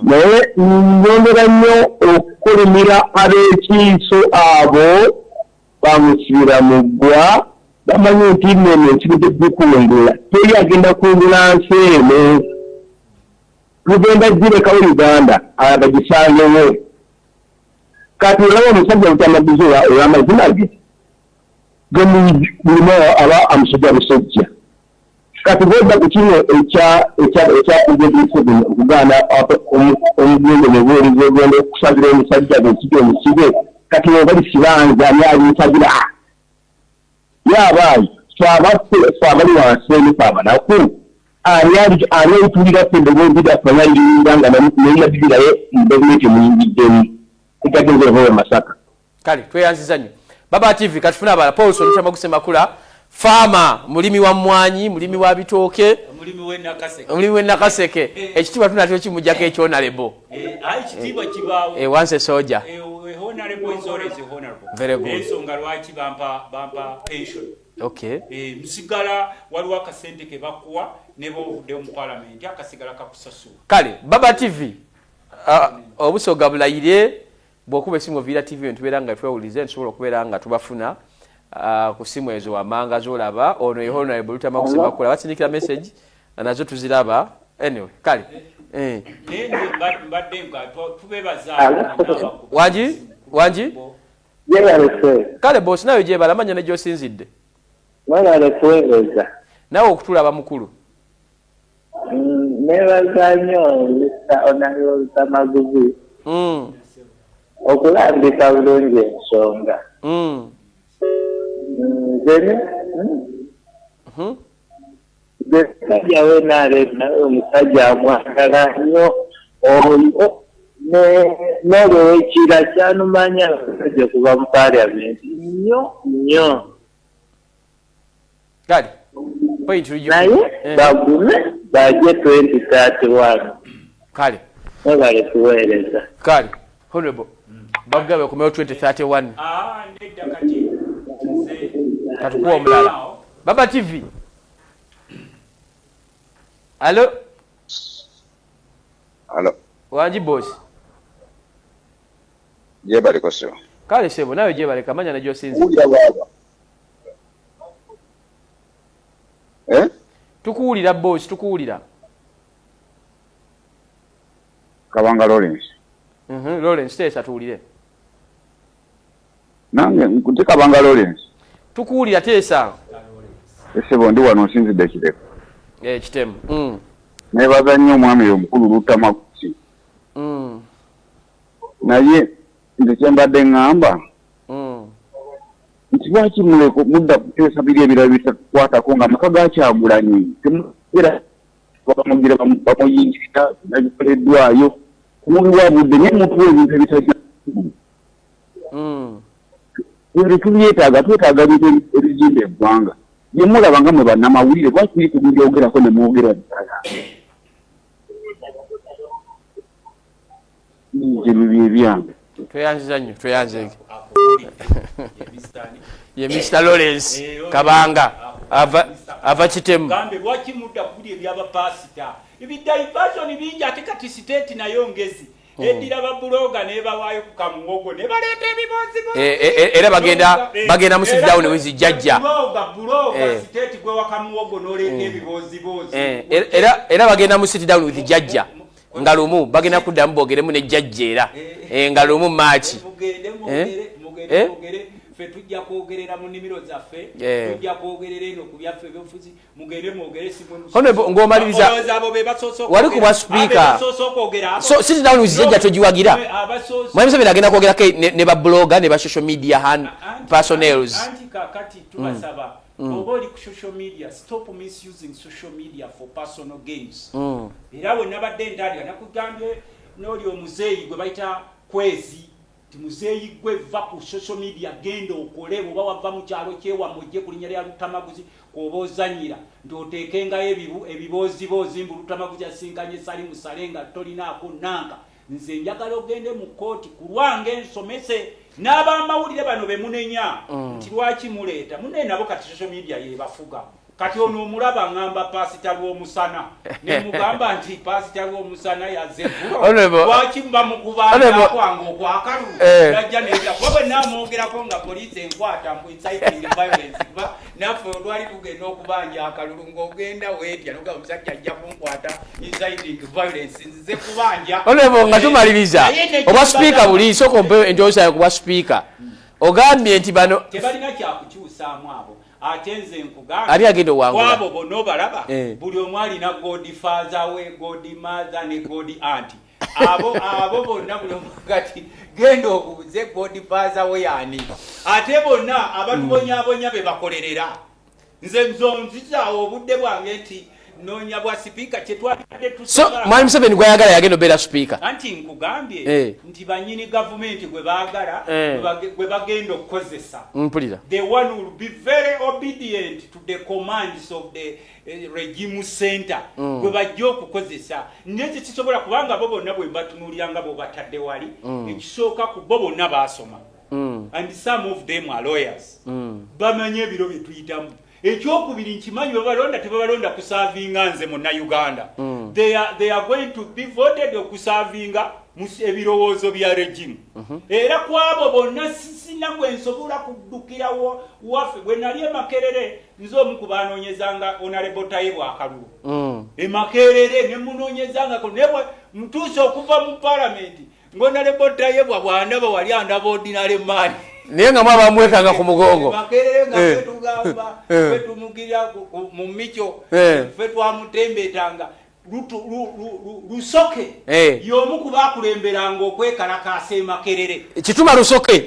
naye nyongera nnyo okukolimira ab'ekiiso abo bamusibira mu ggwa bamanyi nti neno ekibudde bikungula teri agenda kungula nsi eno tugenda girekawo Uganda bagisangewo kati olaba omusajja Luttamaguzi olw'amazima ge mulimu aba amusajja busajja kati bwedda ku kino ekyakugebiso okuganda omugendo nebuulizo ogenda okusabira omusajja gekiri omusibe kati obali sibanza ani alinsagira yabaayi fe abali wansi eno fe abanaku ani ayitulira ffe ndebwembidaffe anayirira nga neyinabibiraye mugavumenti emuyingiddemu ekagezeeho Masaka kale tweyanziza nnyo Baba TV katufuna abala Paulson Luttamaguzi Semakula Fama mulimi wa mmwanyi mulimi wa bitooke mulimi w'e Nakaseke ekitiibwa tunatyo kimujjako ekyonalebo ekitiibwa kibaawo once a soldier honorable is always a honorable very good ensonga lwaki bampa pension okay musigala waliwo akasente ke bakuwa ne bovudde mu parliament akasigala kakusasula kale Baba TV obusoga bulayire bw'okuba esimu Villa TV ntubeera nga twewulize nsobola okubeera nga tubafuna ku simu ezo wamanga zolaba ono ye honorable Luttamaguzi Semakula batindikira message nazo tuziraba anyway kale mbadde nga tubebaza wanji kale bosi nayo gyebala amanya ne gy'osinzidde nawe okutulaba mukulu nebaza nnyo Honorable Luttamaguzi okulambika bulungi ensonga musajja wenaale nawe omusajja amwagala nnyo oyo n'olwekira kyanumanya omusajja okuva mu paliamenti nnyo kale naye bagume baje 2031 kale nebale kuweereza kale honorable bagabe kumeo 2031 nedda kati katukuwa omulala Baba TV Allo wanji boss jebale koso kale sebo nawe jebale kamanya na josinzi tukuwulira boss tukuwulira Kabanga Lawrence Lawrence tesa tuwulire nange nkuti Kabanga Lawrence tukuwulira tesa esebo ndi wano nsinzidde kireko kitemu nebaza nnyo omwami omukulu Luttamaguzi naye nze kyembadde ŋŋamba nti lwaki muleko mudda kuteesa biri ebirala bitakwatako nga amaka gakyagulanyi temugera bamugira bamuyingira nagikoleddwayo mubiwabudde naye mutuwa ebintu ebitajja ebyo tubyetaaga twetaaga bintu ebizimba eggwanga bye mulaba nga mwe bannamawulire lwaki kubiryogerako ne mwogera ddala ebyo byange tweyanziza nnyo tweyanzege ye Mr. Lawrence Kabanga ava kitemu gambe lwaki mudda kuli ebyabapasita ebidaivation bingi ate kati state nayo ngezi edira babuloga nebawaayo ku kamuwogo ne baleeta ebibozibozi era bagenda mu sit down with jajja buloga state gwe wakamuwogo n'oleeta ebibozibozi era bagenda mu sit down with jajja nga lumu bagenda kuddamu boogeremu ne jajja era nga lumu maachi mugere fe tujja kwogerera mu nnimiro zaffe tujja kwogerera eno ku byaffe ebyobufuzi mugende mwogere ng'omaliriza wali ku bwa speaker so sit down with jajja togiwagira mwami Museveni agenda kwogerako ne babloga ne ba social media personnels anti kakati tubasaba oba oli ku social media stop misusing social media for personal gains era we nabadde ndalya nakugambye n'oli omuzeeyi gwe bayita kwezi muzeeyi gwe va ku social media genda okole bwoba wava mu kyalo kyewa mujje ku linnya lya Luttamaguzi kwoba ozanyira nti oteekengayo ebiboozibozi mbu Luttamaguzi asinkanye sali musale nga tolinaako nanka nze njagala ogende mu kooti ku lwange nsomese n'abamawulire bano be munenya nti lwaki muleeta munne nabo kati social media yebafuga kati ono omulaba ngamba pasita lw'omusana ne mugamba nti pasita lw'omusana yazeggulo lwaki mba mukubanja kwange okwakalu najja neja bwe naamwogerako nga poliisi enkwata mbu inciting violence kuba naffe olwali tugenda okubanja akalulu ng'ogenda weetya nogamba omusajja ajja kunkwata inciting violence nzize kubanja olebo nga tumaliriza oba sipiika buli sooka ompe enjooza yayo kuba sipiika ogambye nti bano tebalina kyakukyusaamu abo ate nze nkugamba ali agenda owangula kwabo bonna obalaba buli omu alina godfather we godmother ne god aunt abo bonna buli omu kati genda obuuze godfather we yani ate bonna abatubonyaabonya be bakolerera nze nzonzizaawo obudde bwange nti noonya bwa sipiika kyetwalidde tusaba mwalimu Museveni gwayagala yagenda obeera sipiika anti nkugambye nti banyini gavumenti gwe baagala gwe bagenda okukozesa mpulira the one will be very obedient to the commands of the regime center gwe bajja okukozesa neze kisobola kubanga bo bonna bwe mbatunuuliranga bo batadde wali ekisooka ku bo bonna baasoma and some of them are lawyers bamanye ebiro bye tuyitamu ekyokubiri nkimanyi babalonda tebabalonda kusavinga nze muna Uganda they are going to be voted okusavinga ebirowoozo bya regime era kwabo bonna sisina gwe nsobola kuddukira waffe bwe nali Makerere nze omu ku baanoonyezanga honorable Tayibu akalulu Makerere ne munoonyezanga ko nebwe mtuuse okuva mu parliament honorable Tayibu bwandaba wali andaba ordinary man niye nga mwabamwekanga ku mugongo Makerere nga fetugamba fetumukira mu micho fetwamutembetanga lusoke y'omu ku baakulemberanga okwekalakaasa Makerere kituma lusoke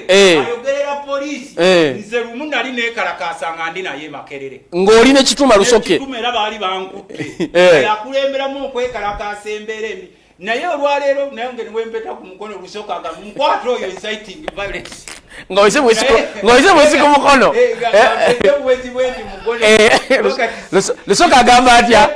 ayogerera poliisi nze lumu nali neekalakaasa nga ndi naye Makerere ng'oli ne kituma lusoke kituma era baali bankutte yakulemberamu okwekalakaasa embeera embi naye olwaleero naye nge niwempeta ku mukono lusoka nga nkwata oyo inciting violence ngoise mwesi ku mukono lusoka agamba atya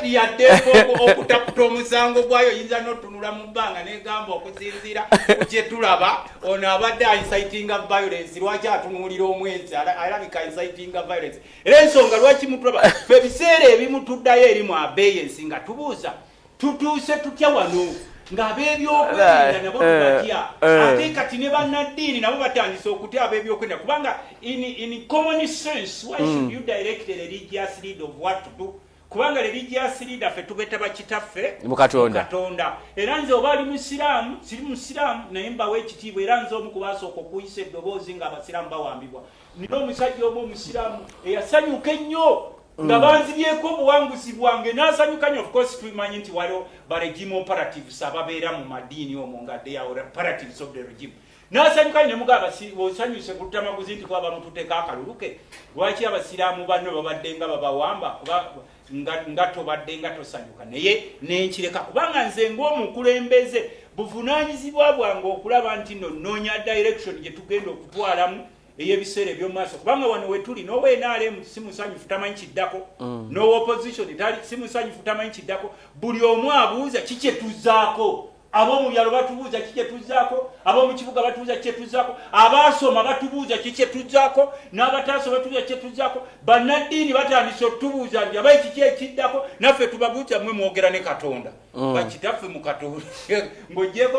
okutaputa omusango gwayo yinza n'otunula mu bbanga negamba okusinziira kukyetulaba ono abadde inciting violence lwaki atunuulira omwenzi alabika inciting violence era ensonga lwaki mutulaba ebiseera ebimu tuddayo eri mu abeyensi nga tubuuza tutuuse tutya wano ng'ab'ebyokwerinda nabo tubatya ate kati ne bannaddiini nabo batandise okutya ab'ebyokwerinda kubanga in common sense why should you direct the religious leader of what to do kubanga religious leader ffe tubeta bakitaffe mu Katonda era nze oba ali musiraamu siri musiraamu naye mbawa ekitiibwa era nze omu kubasooka okuyisa eddoboozi ng'abasiraamu bawambibwa nina omusajja omu omusiraamu eyasanyuka ennyo nga banzibyeko obuwanguzi bwange n'asanyuka nnyo of course tumanyi nti waliwo baregime operatives ababeera mu madiini omwo nga they are operatives of the regime n'asanyuka nnyo ne mugamba osanyuse ku Luttamaguzi nti kuba bamututeeka akaluluke lwaki abasiraamu banno babadde nga babawamba nga tobadde nga tosanyuka naye nenkireka kubanga nze ng'omukulembeze buvunaanyizibwa bwange okulaba nti nno nnoonya direction gye tugenda okutwalamu eyebiseera ebyomaaso kubanga wano wetuli nowa NRM simusanyufu tamanyi kiddako nowa opposition simusanyufu tamanyi kiddako buli omu abuuza kikyetuzaako ab'omu byalo batubuuza kikyetuzaako ab'omu kibuga batubuuza kikyetuzaako abaasoma batubuuza kikyetuzaako n'abataasoma batubuuza kikyetuzaako bannaddiini batandise otubuuza nti abayi kiki ekiddako naffe tubabuuza mmwe mwogera ne Katonda bakitaffe mu Katonda ng'ogyeko